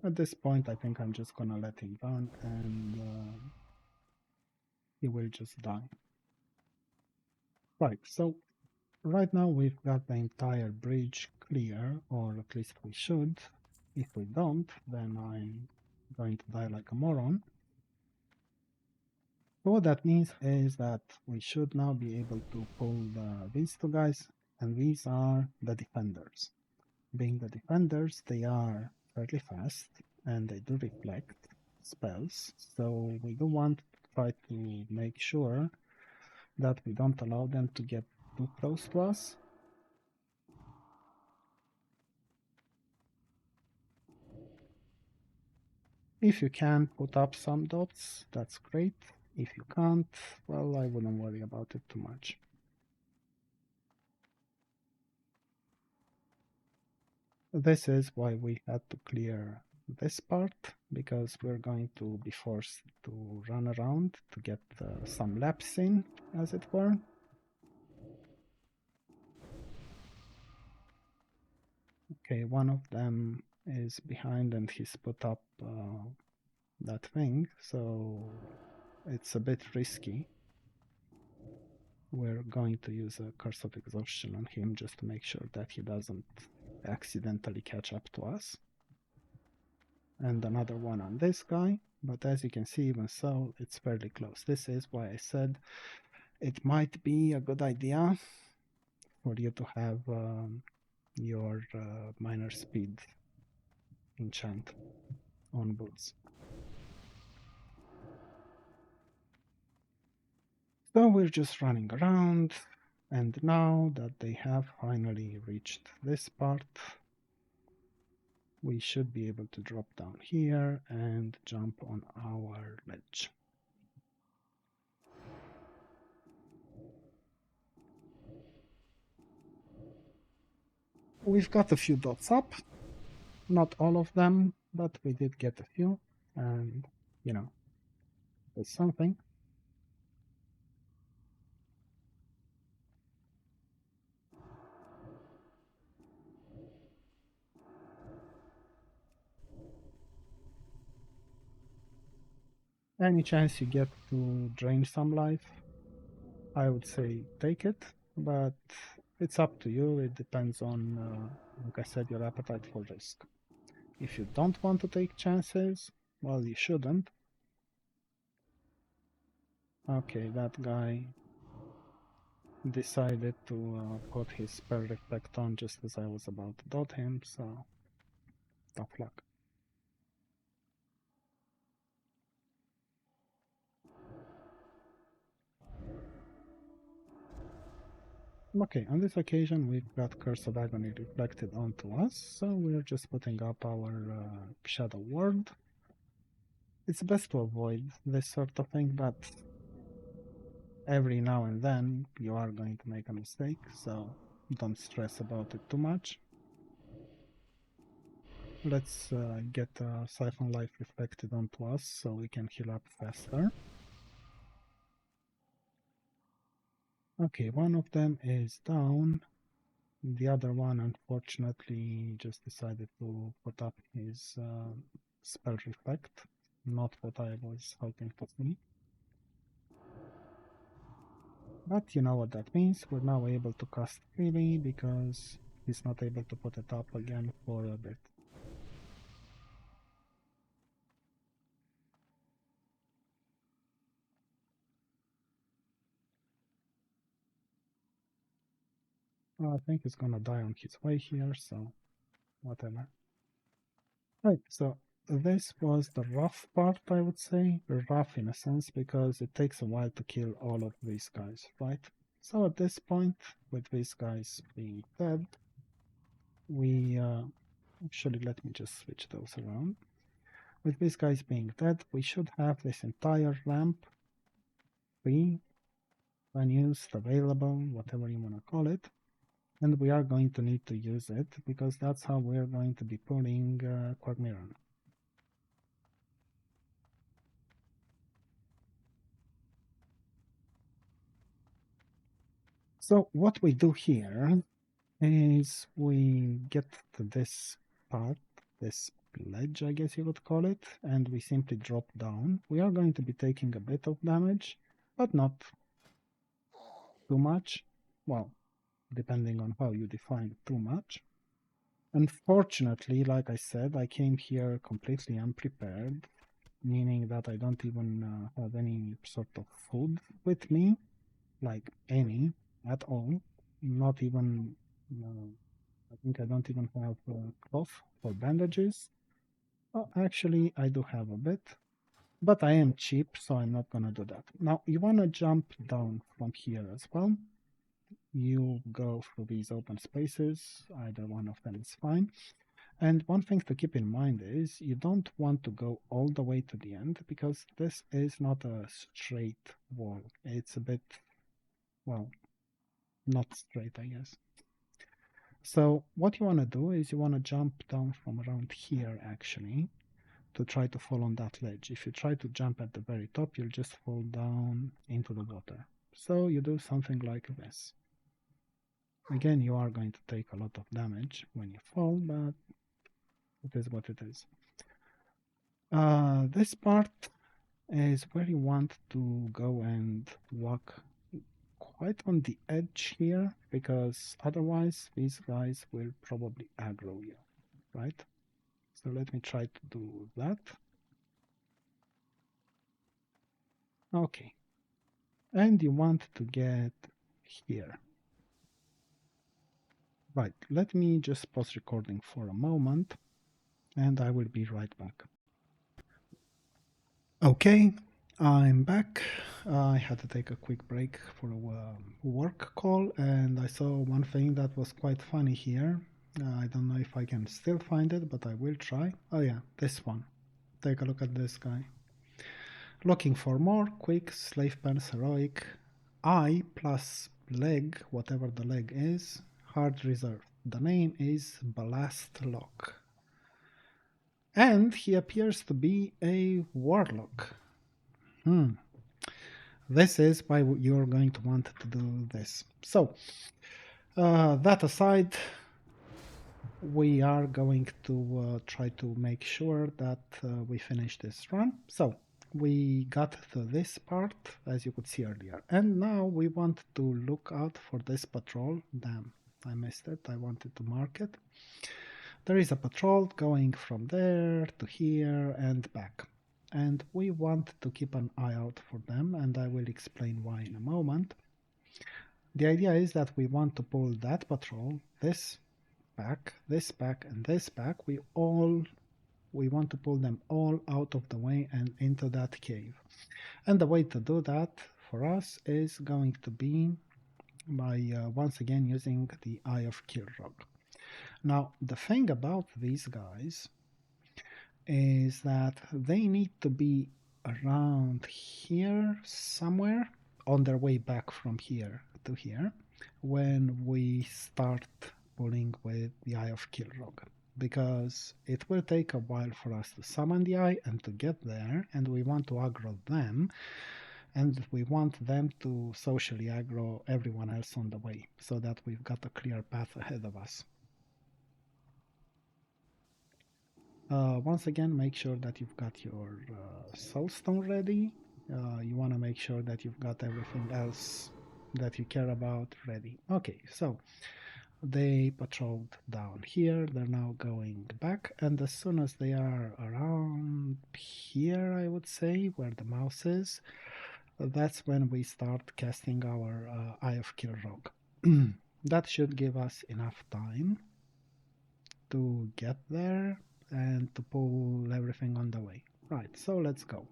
At this point, I think I'm just gonna let him run, and he will just die. Right, so right now we've got the entire bridge clear, or at least we should. If we don't, then I'm going to die like a moron. So what that means is that we should now be able to pull these two guys, and these are the defenders. Being the defenders, they are fairly fast, and they do reflect spells, so we do want to try to make sure that we don't allow them to get too close to us. If you can put up some dots, that's great. If you can't, well, I wouldn't worry about it too much. This is why we had to clear this part, because we're going to be forced to run around to get some laps in, as it were. Okay, one of them is behind and he's put up that thing, so it's a bit risky. We're going to use a Curse of Exhaustion on him just to make sure that he doesn't accidentally catch up to us. And another one on this guy, but as you can see, even so, it's fairly close. This is why I said it might be a good idea for you to have your minor speed enchant on boots. So we're just running around, and now that they have finally reached this part, we should be able to drop down here and jump on our ledge. We've got a few dots up, not all of them, but we did get a few, and you know, it's something. Any chance you get to drain some life, I would say take it, but it's up to you. It depends on, like I said, your appetite for risk. If you don't want to take chances, well, you shouldn't. Okay, that guy decided to put his spell reflect on just as I was about to dot him, so tough luck. Okay, on this occasion we've got Curse of Agony reflected onto us, so we're just putting up our Shadow Ward. It's best to avoid this sort of thing, but every now and then you are going to make a mistake, so don't stress about it too much. Let's get Siphon Life reflected onto us so we can heal up faster. Okay, one of them is down. The other one, unfortunately, just decided to put up his spell reflect. Not what I was hoping to see. But you know what that means. We're now able to cast freely because he's not able to put it up again for a bit. I think he's gonna die on his way here, so whatever. Right, so this was the rough part, I would say. Rough in a sense, because it takes a while to kill all of these guys, right? So at this point, with these guys being dead, we actually, let me just switch those around. With these guys being dead, we should have this entire ramp free, unused, available, whatever you want to call it. And we are going to need to use it because that's how we're going to be pulling Quagmiran. So what we do here is we get to this part, this ledge, I guess you would call it, and we simply drop down. We are going to be taking a bit of damage, but not too much. Well, depending on how you define too much. Unfortunately, like I said, I came here completely unprepared, meaning that I don't even have any sort of food with me, like any at all, not even I think I don't even have cloth or bandages. Oh, actually, I do have a bit, but I am cheap, so I'm not gonna do that. Now, you wanna jump down from here as well. You go through these open spaces, either one of them is fine. And one thing to keep in mind is you don't want to go all the way to the end because this is not a straight wall. It's a bit, well, not straight, I guess. So what you want to do is you want to jump down from around here actually to try to fall on that ledge. If you try to jump at the very top, you'll just fall down into the water. So you do something like this. Again, you are going to take a lot of damage when you fall, but it is what it is. This part is where you want to go and walk quite on the edge here, because otherwise these guys will probably aggro you, right? So let me try to do that. Okay. And you want to get here. Right, let me just pause recording for a moment, and I will be right back. Okay, I'm back. I had to take a quick break for a work call, and I saw one thing that was quite funny here. I don't know if I can still find it, but I will try. Oh yeah, this one. Take a look at this guy. Looking for more quick slave pens heroic. I plus leg, whatever the leg is, hard reserve. The name is Ballast Lock. And he appears to be a warlock. This is why you're going to want to do this. So, that aside, we are going to try to make sure that we finish this run. So, we got to this part, as you could see earlier. And now we want to look out for this patrol. Damn, I missed it. I wanted to mark it. There is a patrol going from there to here and back. And we want to keep an eye out for them, and I will explain why in a moment. The idea is that we want to pull that patrol, this back, and this back. We want to pull them all out of the way and into that cave. And the way to do that for us is going to be by once again using the Eye of Kilrog. Now, the thing about these guys is that they need to be around here somewhere on their way back from here to here when we start pulling with the Eye of Kilrog, because it will take a while for us to summon the eye and to get there, and we want to aggro them, and we want them to socially aggro everyone else on the way, so that we've got a clear path ahead of us. Once again, make sure that you've got your soulstone ready. You want to make sure that you've got everything else that you care about ready. Okay, so they patrolled down here. They're now going back, and as soon as they are around here, I would say, where the mouse is, that's when we start casting our Eye of Kilrog. That should give us enough time to get there and to pull everything on the way. Right, so let's go.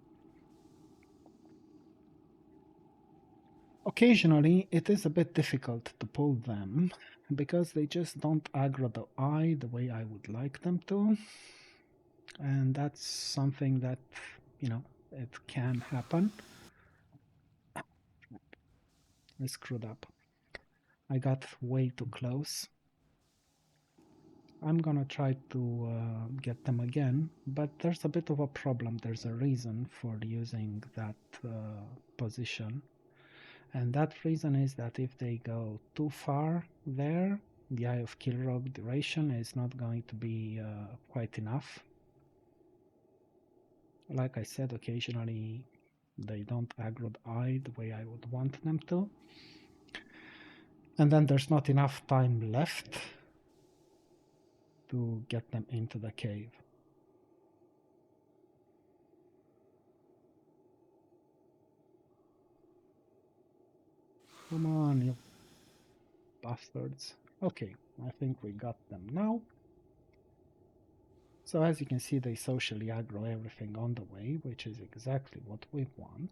Occasionally, it is a bit difficult to pull them because they just don't aggro the eye the way I would like them to. And that's something that, you know, it can happen. I screwed up. I got way too close. I'm gonna try to get them again, but there's a bit of a problem. There's a reason for using that position, and that reason is that if they go too far there, the Eye of Kilrog duration is not going to be quite enough. Like I said, occasionally they don't aggro the eye the way I would want them to, and then there's not enough time left to get them into the cave. Come on, you bastards. Okay, I think we got them now. So as you can see, they socially aggro everything on the way, which is exactly what we want.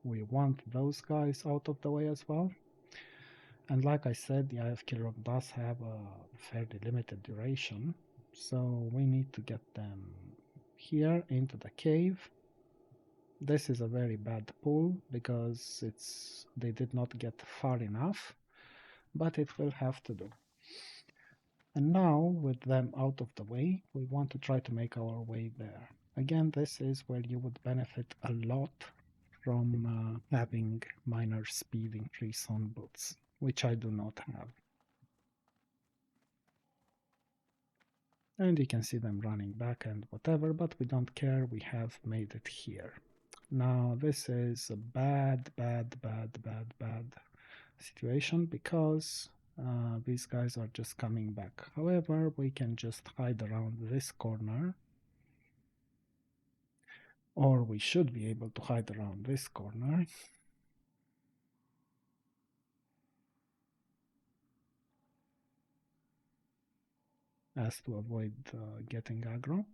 We want those guys out of the way as well. And like I said, the Eye of Kilrog does have a fairly limited duration, so we need to get them here into the cave. This is a very bad pull because they did not get far enough, but it will have to do. And now, with them out of the way, we want to try to make our way there. Again, this is where you would benefit a lot from having minor speed increase on boots, which I do not have. And you can see them running back and whatever, but we don't care, we have made it here. Now this is a bad situation because these guys are just coming back. However, we can just hide around this corner, or we should be able to hide around this corner. As to avoid getting aggro.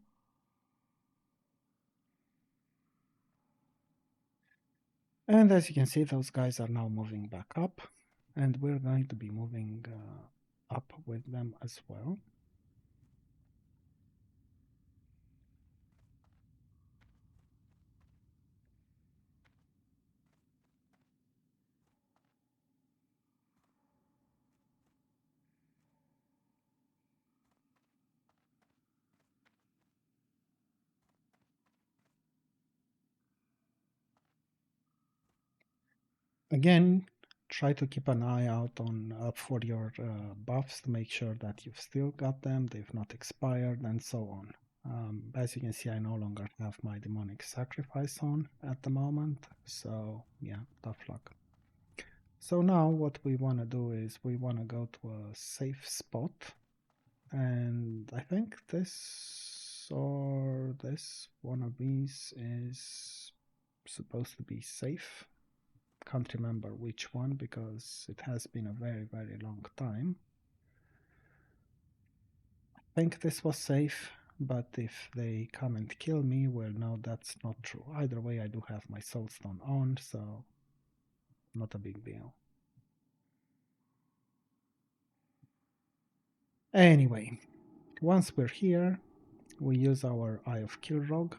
And as you can see, those guys are now moving back up, and we're going to be moving up with them as well. Again, try to keep an eye out on for your buffs to make sure that you've still got them, they've not expired, and so on. As you can see, I no longer have my demonic sacrifice on at the moment, so yeah, tough luck. So now what we want to do is we want to go to a safe spot, and I think this or this one of these is supposed to be safe. Can't remember which one because it has been a very long time. I think this was safe, but if they come and kill me, well, no, that's not true. Either way, I do have my soulstone on, so not a big deal. Anyway, once we're here, we use our Eye of Kilrog,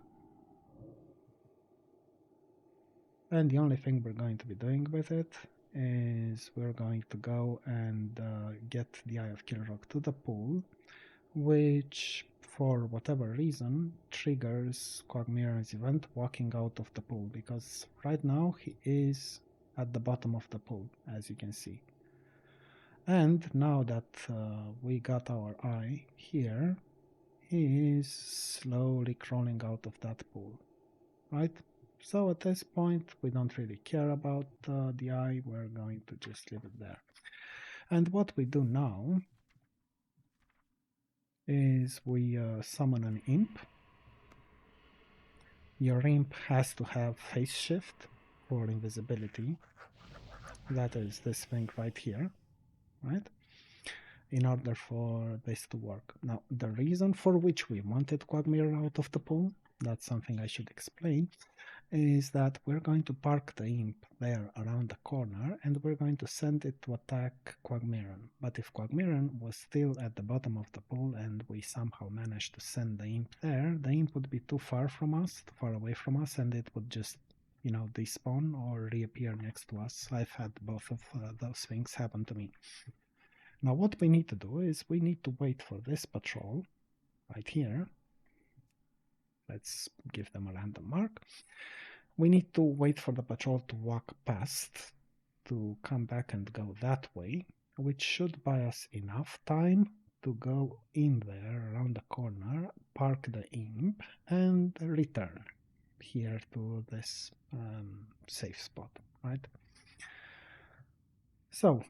and the only thing we're going to be doing with it is we're going to go and get the Eye of Kilrog to the pool, which for whatever reason triggers Quagmire's event walking out of the pool, because right now he is at the bottom of the pool, as you can see. And now that we got our eye here, he is slowly crawling out of that pool, right? So at this point, we don't really care about the eye, we're going to just leave it there. And what we do now is we summon an imp. Your imp has to have phase shift for invisibility. That is this thing right here, right? In order for this to work. Now, the reason for which we wanted Quagmire out of the pool, that's something I should explain, is that we're going to park the imp there around the corner and we're going to send it to attack Quagmiran. But if Quagmiran was still at the bottom of the pool and we somehow managed to send the imp there, the imp would be too far from us, too far away from us, and it would just, you know, despawn or reappear next to us. I've had both of those things happen to me. Now what we need to do is we need to wait for this patrol right here. Let's give them a random mark. We need to wait for the patrol to walk past to come back and go that way, which should buy us enough time to go in there around the corner, park the imp, and return here to this safe spot, right? So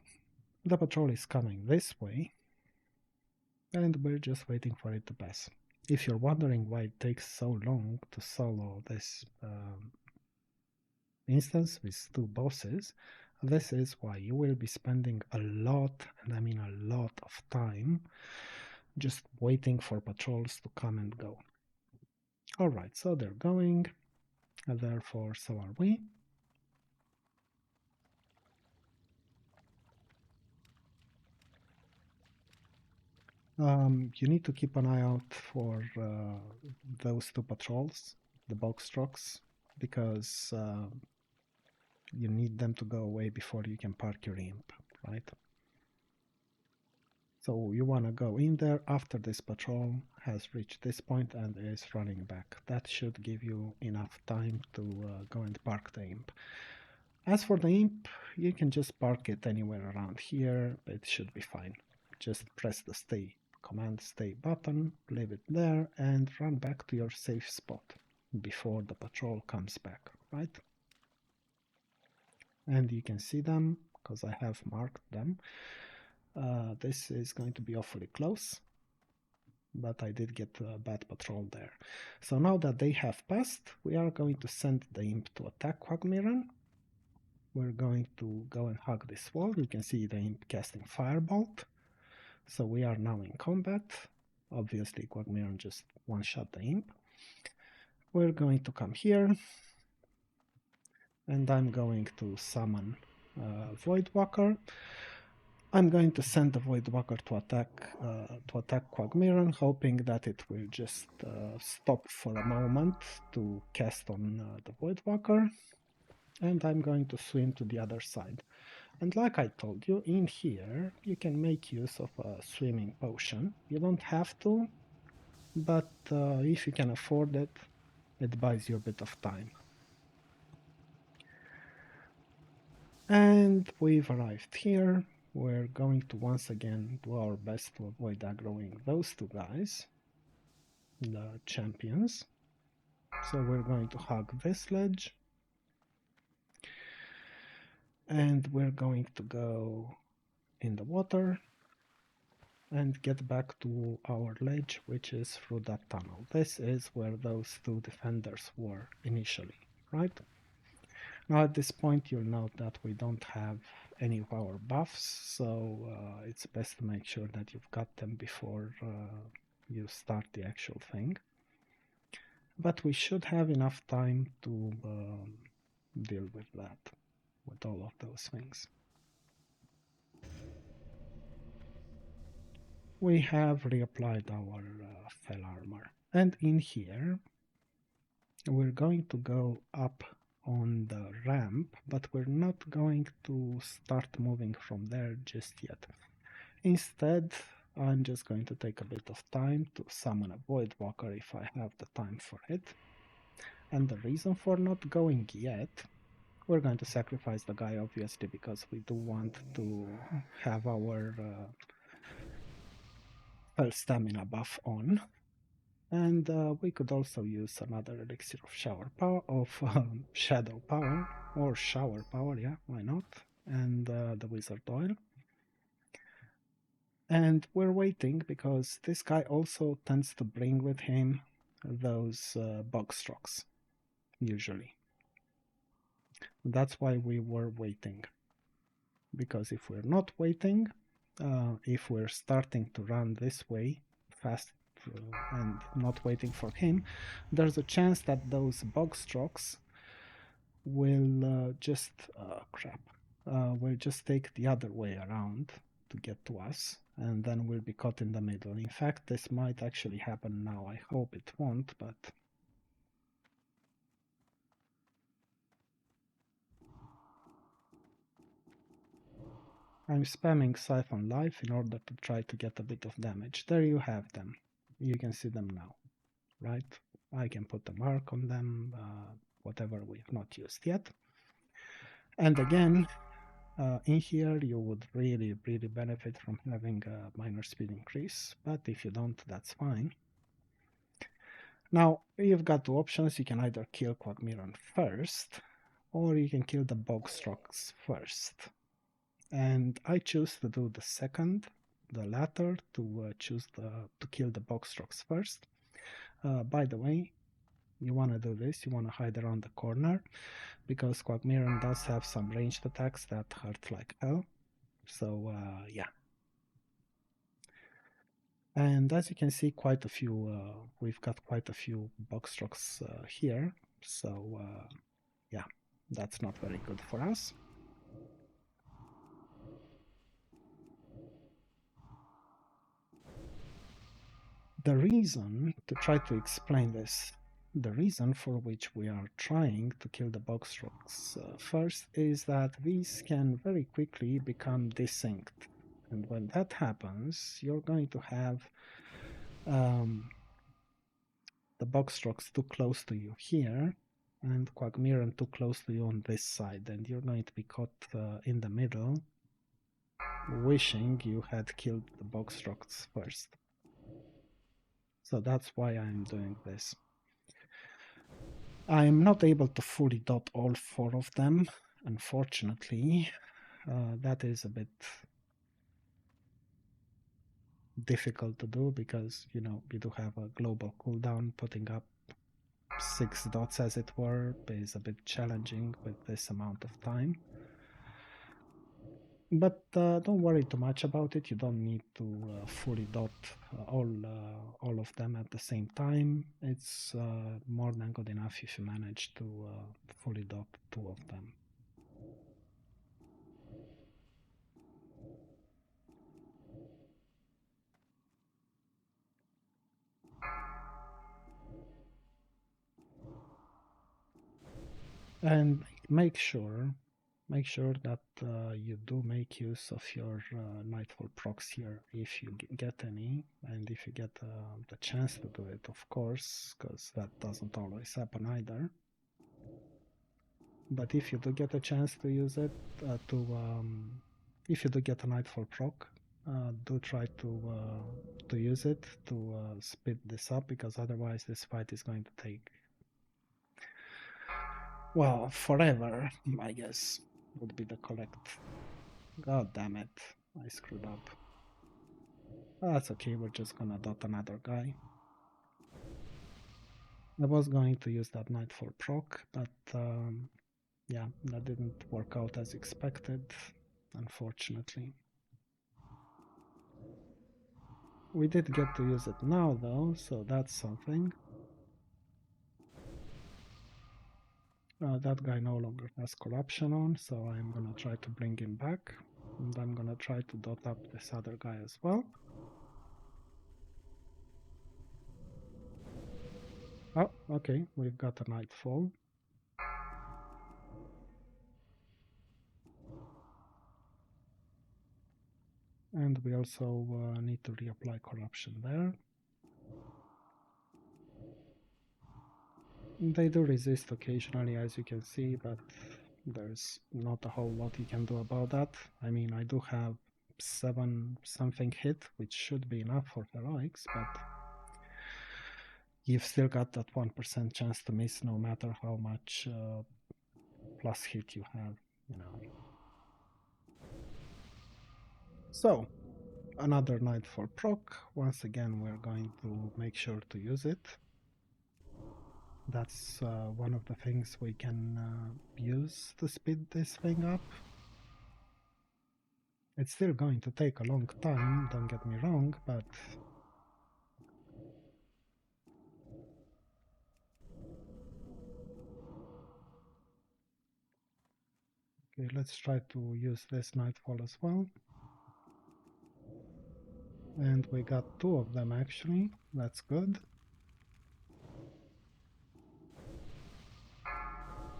the patrol is coming this way, and we're just waiting for it to pass. If you're wondering why it takes so long to solo this instance with two bosses, this is why. You will be spending a lot, and I mean a lot of time, just waiting for patrols to come and go. Alright, so they're going, and therefore so are we. You need to keep an eye out for those two patrols, the box trucks, because you need them to go away before you can park your imp, right? So you want to go in there after this patrol has reached this point and is running back. That should give you enough time to go and park the imp. As for the imp, you can just park it anywhere around here. It should be fine. Just press the stay Command stay button, leave it there, and run back to your safe spot before the patrol comes back, right? And you can see them, because I have marked them. This is going to be awfully close, but I did get a bad patrol there. So now that they have passed, we are going to send the imp to attack Quagmiran. We're going to go and hug this wall. You can see the imp casting Firebolt. So we are now in combat. Obviously, Quagmiran just one-shot the imp. We're going to come here, and I'm going to summon Voidwalker. I'm going to send the Voidwalker to attack Quagmiran, hoping that it will just stop for a moment to cast on the Voidwalker. And I'm going to swim to the other side. And like I told you, in here you can make use of a swimming potion. You don't have to, but if you can afford it, it buys you a bit of time. And we've arrived here. We're going to once again do our best to avoid aggroing those two guys, the champions. So we're going to hug this ledge. And we're going to go in the water and get back to our ledge, which is through that tunnel. This is where those two defenders were initially, right? Now at this point you'll note that we don't have any of our buffs, so it's best to make sure that you've got them before you start the actual thing. But we should have enough time to deal with that, with all of those things. We have reapplied our fell armor, and in here we're going to go up on the ramp, but we're not going to start moving from there just yet. Instead, I'm just going to take a bit of time to summon a Voidwalker if I have the time for it. And the reason for not going yet, we're going to sacrifice the guy obviously because we do want to have our stamina buff on, and we could also use another elixir of shadow power, or shower power, yeah, why not, and the wizard oil. And we're waiting because this guy also tends to bring with him those bug strokes, usually. That's why we were waiting, because if we're not waiting, if we're starting to run this way fast and not waiting for him, there's a chance that those bug strokes will just will just take the other way around to get to us, and then we'll be caught in the middle. In fact, this might actually happen now. I hope it won't, but I'm spamming Siphon Life in order to try to get a bit of damage. There you have them. You can see them now, right? I can put a mark on them, whatever we have not used yet. And again, in here you would really benefit from having a minor speed increase, but if you don't, that's fine. Now, you've got two options. You can either kill Quagmiran first, or you can kill the bog strokes first. And I choose to do the second, the latter, to kill the bog strokes first. By the way, you want to do this, you want to hide around the corner, because Quagmiran does have some ranged attacks that hurt like hell. So yeah. And as you can see, quite a few, we've got quite a few bog strokes here. So yeah, that's not very good for us. The reason, to try to explain this, the reason for which we are trying to kill the bog strokes first is that these can very quickly become desynced. And when that happens, you're going to have the bog strokes too close to you here, and Quagmiran too close to you on this side, and you're going to be caught in the middle, wishing you had killed the bog strokes first. So that's why I'm doing this. I'm not able to fully dot all 4 of them, unfortunately. That is a bit difficult to do because, you know, you do have a global cooldown. Putting up 6 dots, as it were, is a bit challenging with this amount of time. But don't worry too much about it. You don't need to fully dot all of them at the same time. It's more than good enough if you manage to fully dot 2 of them. And make sure that you do make use of your Nightfall procs here if you get any, and if you get the chance to do it, of course, because that doesn't always happen either. But if you do get a chance to use it, if you do get a Nightfall proc, do try to use it to speed this up, because otherwise this fight is going to take, well, forever, I guess, would be the correct. God damn it, I screwed up. That's okay, we're just gonna dot another guy. I was going to use that Nightfall proc, but yeah, that didn't work out as expected, unfortunately. We did get to use it now, though, so that's something. That guy no longer has corruption on, so I'm gonna try to bring him back. And I'm gonna try to dot up this other guy as well. Oh, okay, we've got a Nightfall. And we also need to reapply corruption there. They do resist occasionally, as you can see, but there's not a whole lot you can do about that. I mean, I do have 7 something hit, which should be enough for heroics, but you've still got that 1% chance to miss no matter how much plus hit you have, you know. So, another Nightfall proc. Once again, we're going to make sure to use it. That's one of the things we can use to speed this thing up. It's still going to take a long time, don't get me wrong, but okay, let's try to use this Nightfall as well. And we got 2 of them actually, that's good.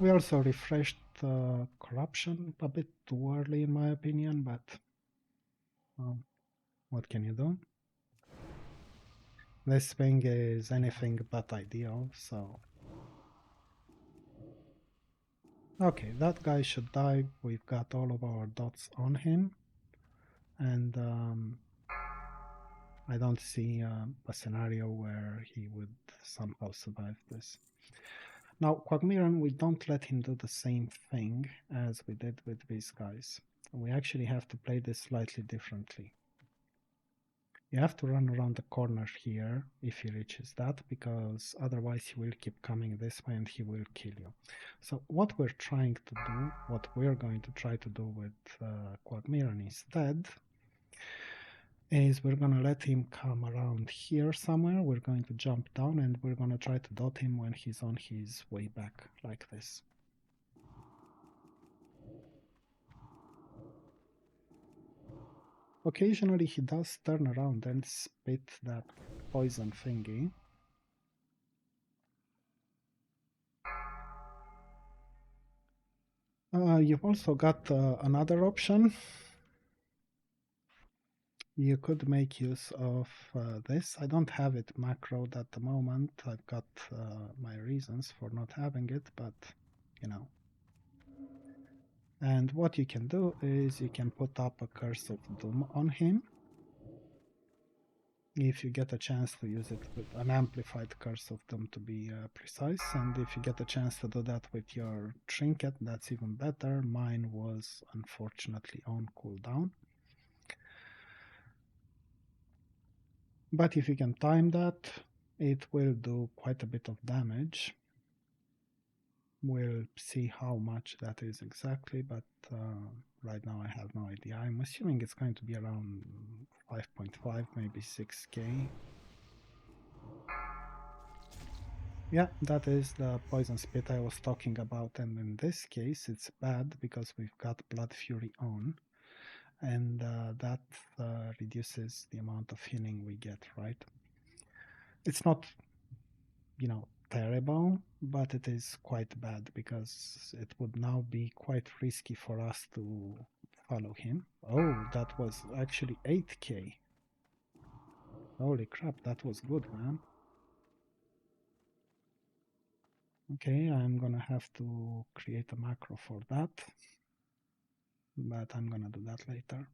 We also refreshed corruption a bit too early in my opinion, but what can you do? This thing is anything but ideal, so... Okay, that guy should die. We've got all of our dots on him. And I don't see a scenario where he would somehow survive this. Now, Quagmiran, we don't let him do the same thing as we did with these guys. We actually have to play this slightly differently. You have to run around the corner here if he reaches that, because otherwise he will keep coming this way and he will kill you. So what we're trying to do, what we're going to try to do with Quagmiran instead, is we're going to let him come around here somewhere. We're going to jump down and we're going to try to dot him when he's on his way back, like this. Occasionally he does turn around and spit that poison thingy. You've also got another option. You could make use of this. I don't have it macroed at the moment. I've got my reasons for not having it, but you know. And what you can do is you can put up a Curse of Doom on him. if you get a chance to use it with an amplified curse of them to be precise, and if you get a chance to do that with your trinket, that's even better. Mine was unfortunately on cooldown. But if you can time that, it will do quite a bit of damage. We'll see how much that is exactly, but right now I have no idea. I'm assuming it's going to be around 5.5, maybe 6k. Yeah, that is the poison spit I was talking about, and in this case it's bad because we've got Blood Fury on, and that reduces the amount of healing we get, right? It's not, terrible, but it is quite bad because it would now be quite risky for us to follow him. Oh, that was actually 8k. Holy crap, that was good, man. Okay, I'm gonna have to create a macro for that, but I'm gonna do that later.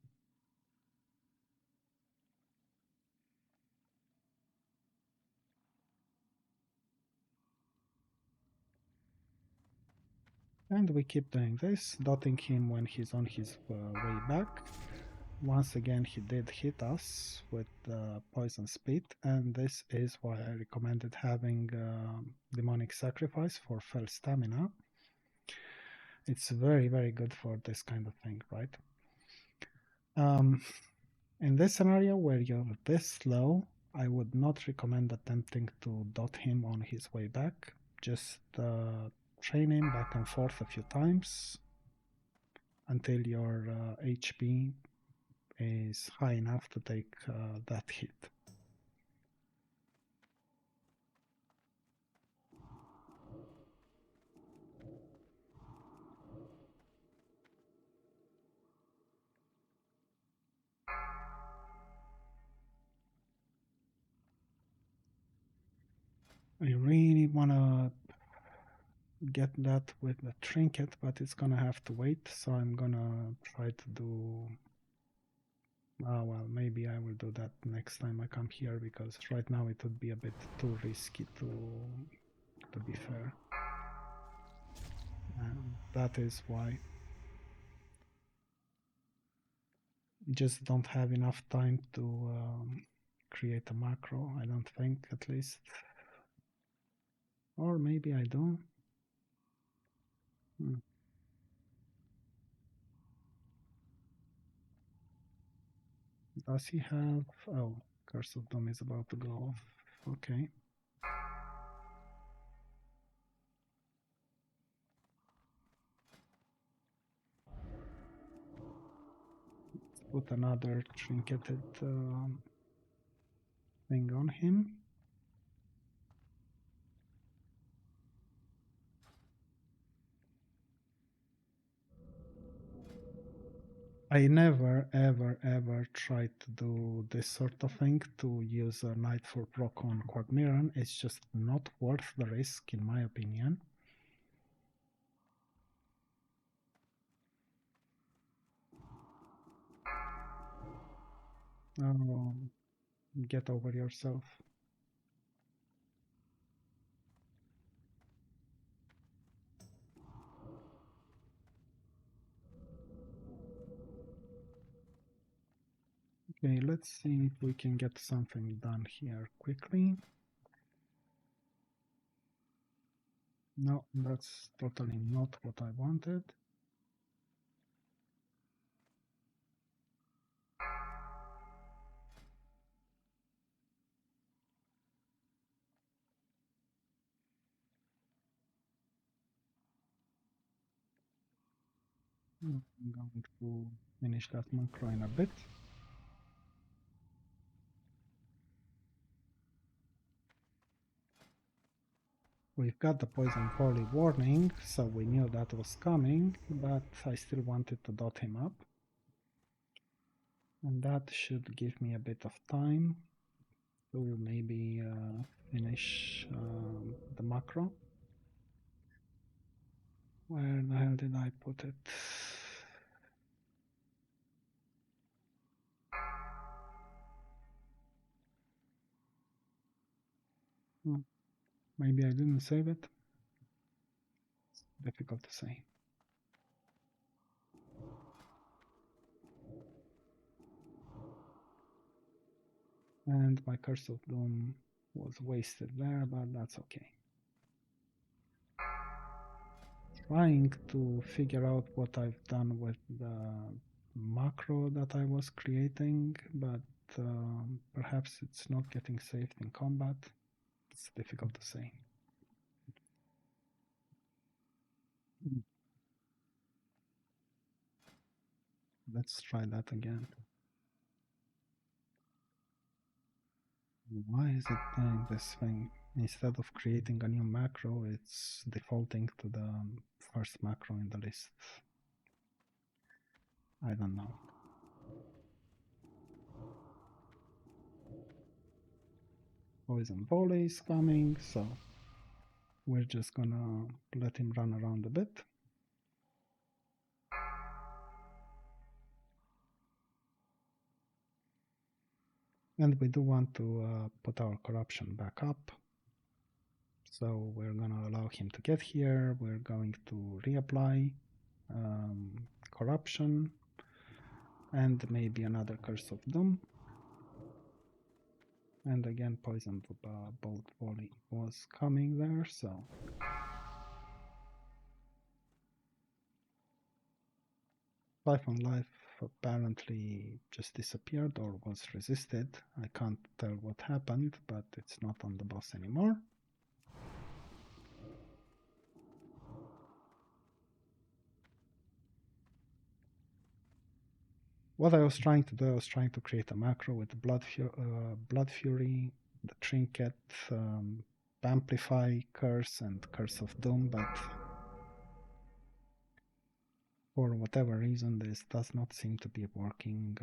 And we keep doing this, dotting him when he's on his way back. Once again, he did hit us with the poison spit, and this is why I recommended having demonic sacrifice for fell stamina. It's very, very good for this kind of thing, right? In this scenario where you're this slow, I would not recommend attempting to dot him on his way back. Just train him back and forth a few times until your HP is high enough to take that hit. I really want to get that with the trinket, but it's gonna have to wait, so I'm gonna try to do... well, maybe I will do that next time I come here, because right now it would be a bit too risky to be fair. And that is why. Just don't have enough time to create a macro, I don't think, at least. Or maybe I do. Does he have... Oh, Curse of Doom is about to go off. Okay. Let's put another trinketed thing on him. I never, ever, ever tried to do this sort of thing, to use a Knight for proc on Quagmiran. It's just not worth the risk, in my opinion. Oh, get over yourself. Okay, let's see if we can get something done here quickly. No, that's totally not what I wanted. I'm going to finish that macro in a bit. We've got the poison poly warning, so we knew that was coming, but I still wanted to dot him up. And that should give me a bit of time to maybe finish the macro. Where the hell did I put it? Maybe I didn't save it. Difficult to say. And my Curse of Doom was wasted there, but that's okay. Trying to figure out what I've done with the macro that I was creating, but perhaps it's not getting saved in combat. It's difficult to say. Let's try that again. Why is it doing this thing? Instead of creating a new macro, it's defaulting to the first macro in the list. I don't know. Poison volley is coming, so we're just gonna let him run around a bit. And we do want to put our corruption back up. So we're gonna allow him to get here. We're going to reapply corruption and maybe another Curse of Doom. And again, Poison Bolt Volley was coming there, so Life on Life apparently just disappeared or was resisted. I can't tell what happened, but it's not on the boss anymore. What I was trying to do, I was trying to create a macro with Blood Fury, the Trinket, Amplify, Curse, and Curse of Doom, but for whatever reason, this does not seem to be working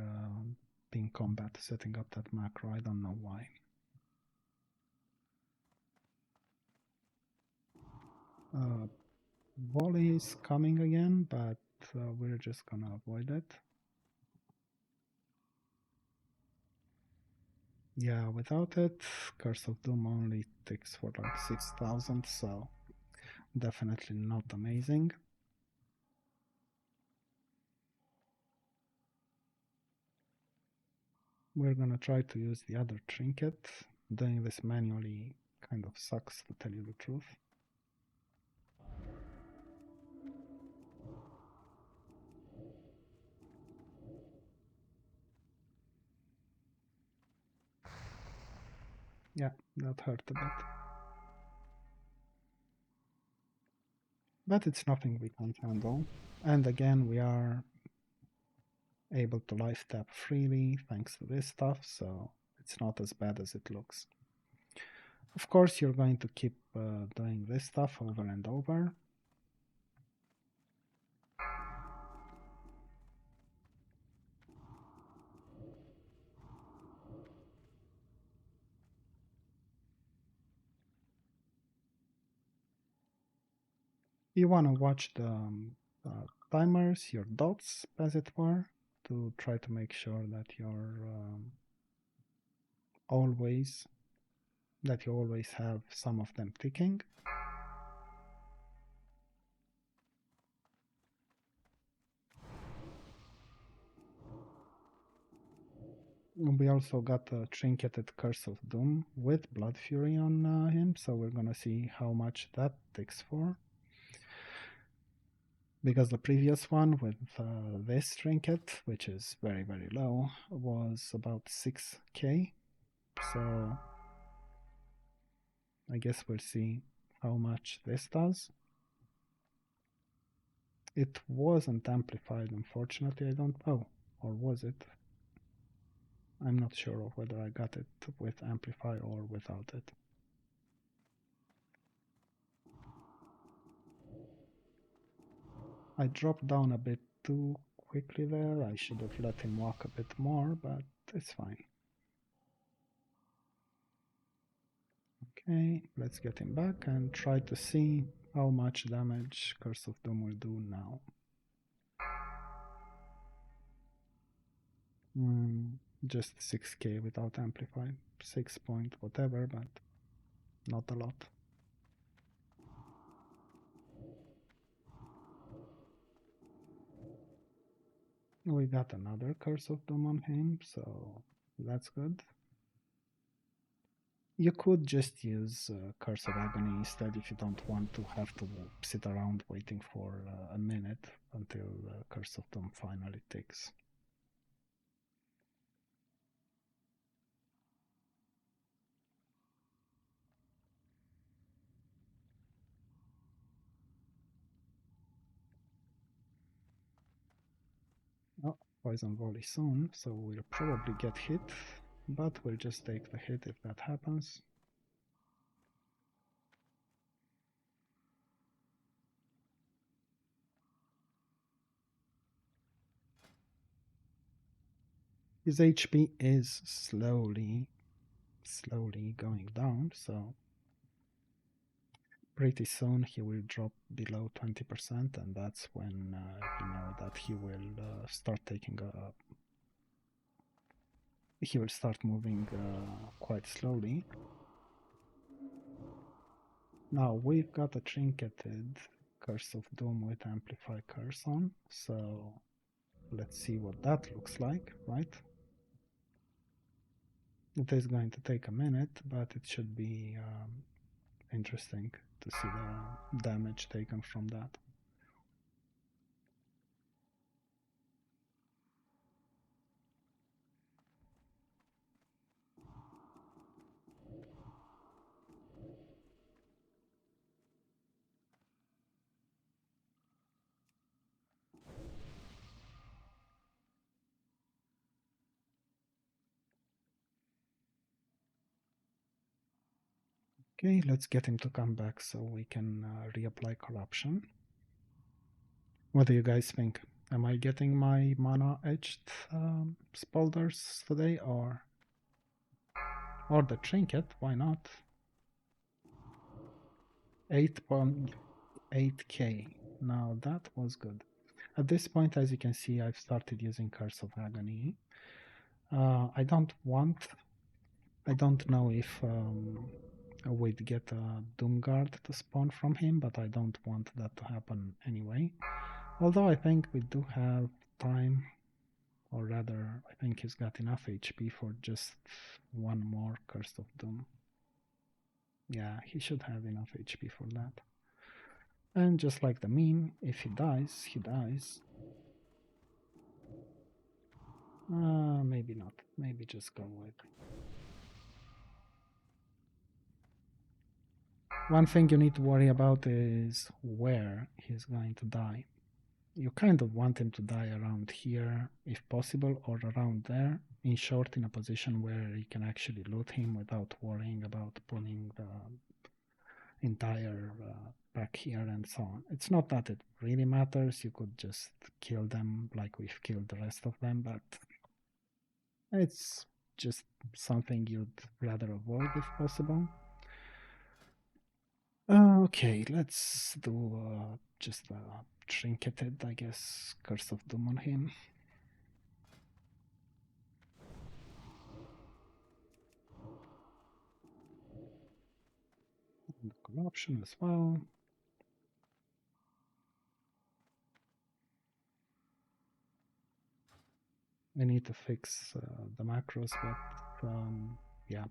in combat, setting up that macro. I don't know why. Volley is coming again, but we're just gonna avoid it. Yeah, without it, Curse of Doom only ticks for like 6,000, so definitely not amazing. We're gonna try to use the other trinket. Doing this manually kind of sucks, to tell you the truth. Yeah, that hurt a bit. But it's nothing we can't handle. And again, we are able to life tap freely thanks to this stuff, so it's not as bad as it looks. Of course, you're going to keep doing this stuff over and over. You want to watch the timers, your dots, as it were, to try to make sure that you're always have some of them ticking. We also got a trinketed Curse of Doom with Blood Fury on him, so we're gonna see how much that ticks for. Because the previous one with this trinket, which is very, very low, was about 6k. So I guess we'll see how much this does. It wasn't amplified, unfortunately. I don't know. Or was it? I'm not sure of whether I got it with amplify or without it. I dropped down a bit too quickly there. I should have let him walk a bit more, but it's fine. Okay, let's get him back and try to see how much damage Curse of Doom will do now. Just 6k without amplify. 6 point whatever, but not a lot. We got another Curse of Doom on him, so that's good. You could just use Curse of Agony instead if you don't want to have to sit around waiting for a minute until Curse of Doom finally ticks. Oh, Poison Volley soon, so we'll probably get hit, but we'll just take the hit if that happens. His HP is slowly going down, so pretty soon he will drop below 20%, and that's when you know that he will start taking a he will start moving quite slowly. Now we've got a trinketed Curse of Doom with Amplify Curse on, so let's see what that looks like, right? It is going to take a minute, but it should be interesting to see the damage taken from that. Okay, let's get him to come back so we can reapply corruption. What do you guys think? Am I getting my mana etched spolders today, or the trinket? Why not? 8.8k. Now that was good. At this point, as you can see, I've started using Curse of Agony. I don't know if we'd get a Doomguard to spawn from him, but I don't want that to happen anyway. Although I think we do have time, or rather, I think he's got enough HP for just one more Curse of Doom. Yeah, he should have enough HP for that. And just like the meme, if he dies, he dies. Maybe not. Maybe just go with. One thing you need to worry about is where he's going to die. You kind of want him to die around here, if possible, or around there. In short, in a position where you can actually loot him without worrying about pulling the entire pack here and so on. It's not that it really matters. You could just kill them like we've killed the rest of them, but it's just something you'd rather avoid if possible. Okay, let's do just a trinketed, I guess, Curse of Doom on him. And corruption as well. I need to fix the macros, but yeah,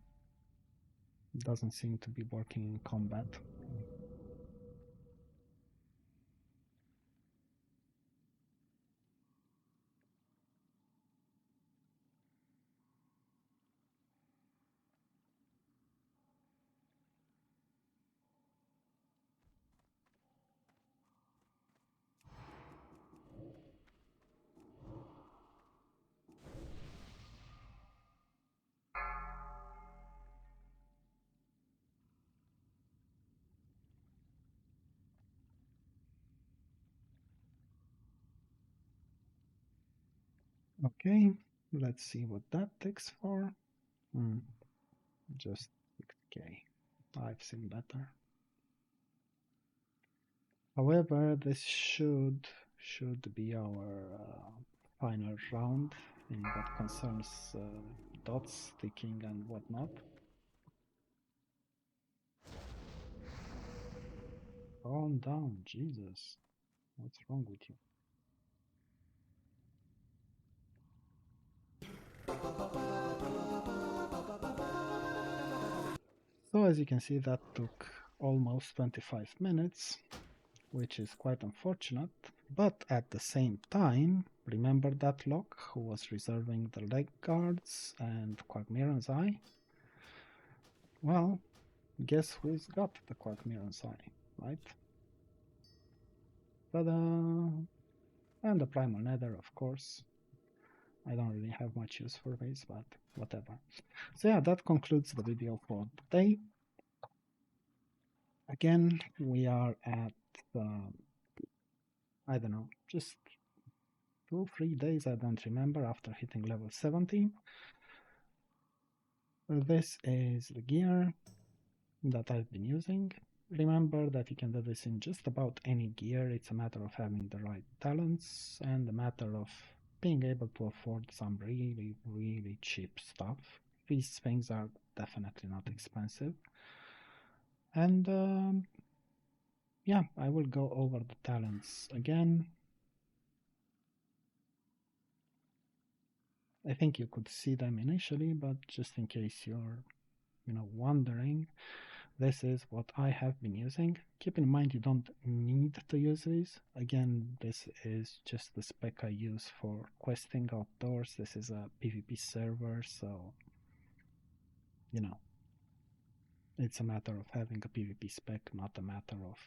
it doesn't seem to be working in combat. Okay, let's see what that takes for. Just 6k. I've seen better. However, this should be our final round in what concerns dots, sticking, and whatnot. Calm down, Jesus. What's wrong with you? So as you can see, that took almost 25 minutes, which is quite unfortunate. But at the same time, remember that lock who was reserving the leg guards and Quagmiran's eye? Well, guess who's got the Quagmiran's eye, right? Ta-da! And the Primal Nether, of course. I don't really have much use for these, but whatever. So yeah, that concludes the video for today. Again, we are at, I don't know, just 2-3 days, I don't remember, after hitting level 70. This is the gear that I've been using. Remember that you can do this in just about any gear. It's a matter of having the right talents and a matter of being able to afford some really, really cheap stuff. These things are definitely not expensive. And yeah, I will go over the talents again. I think you could see them initially, but just in case you're, wondering, this is what I have been using. Keep in mind you don't need to use these. Again, this is just the spec I use for questing outdoors. This is a PvP server, so, it's a matter of having a PvP spec, not a matter of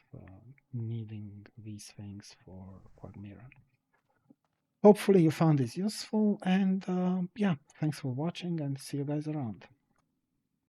needing these things for Quagmira. Hopefully you found this useful, and yeah, thanks for watching and see you guys around.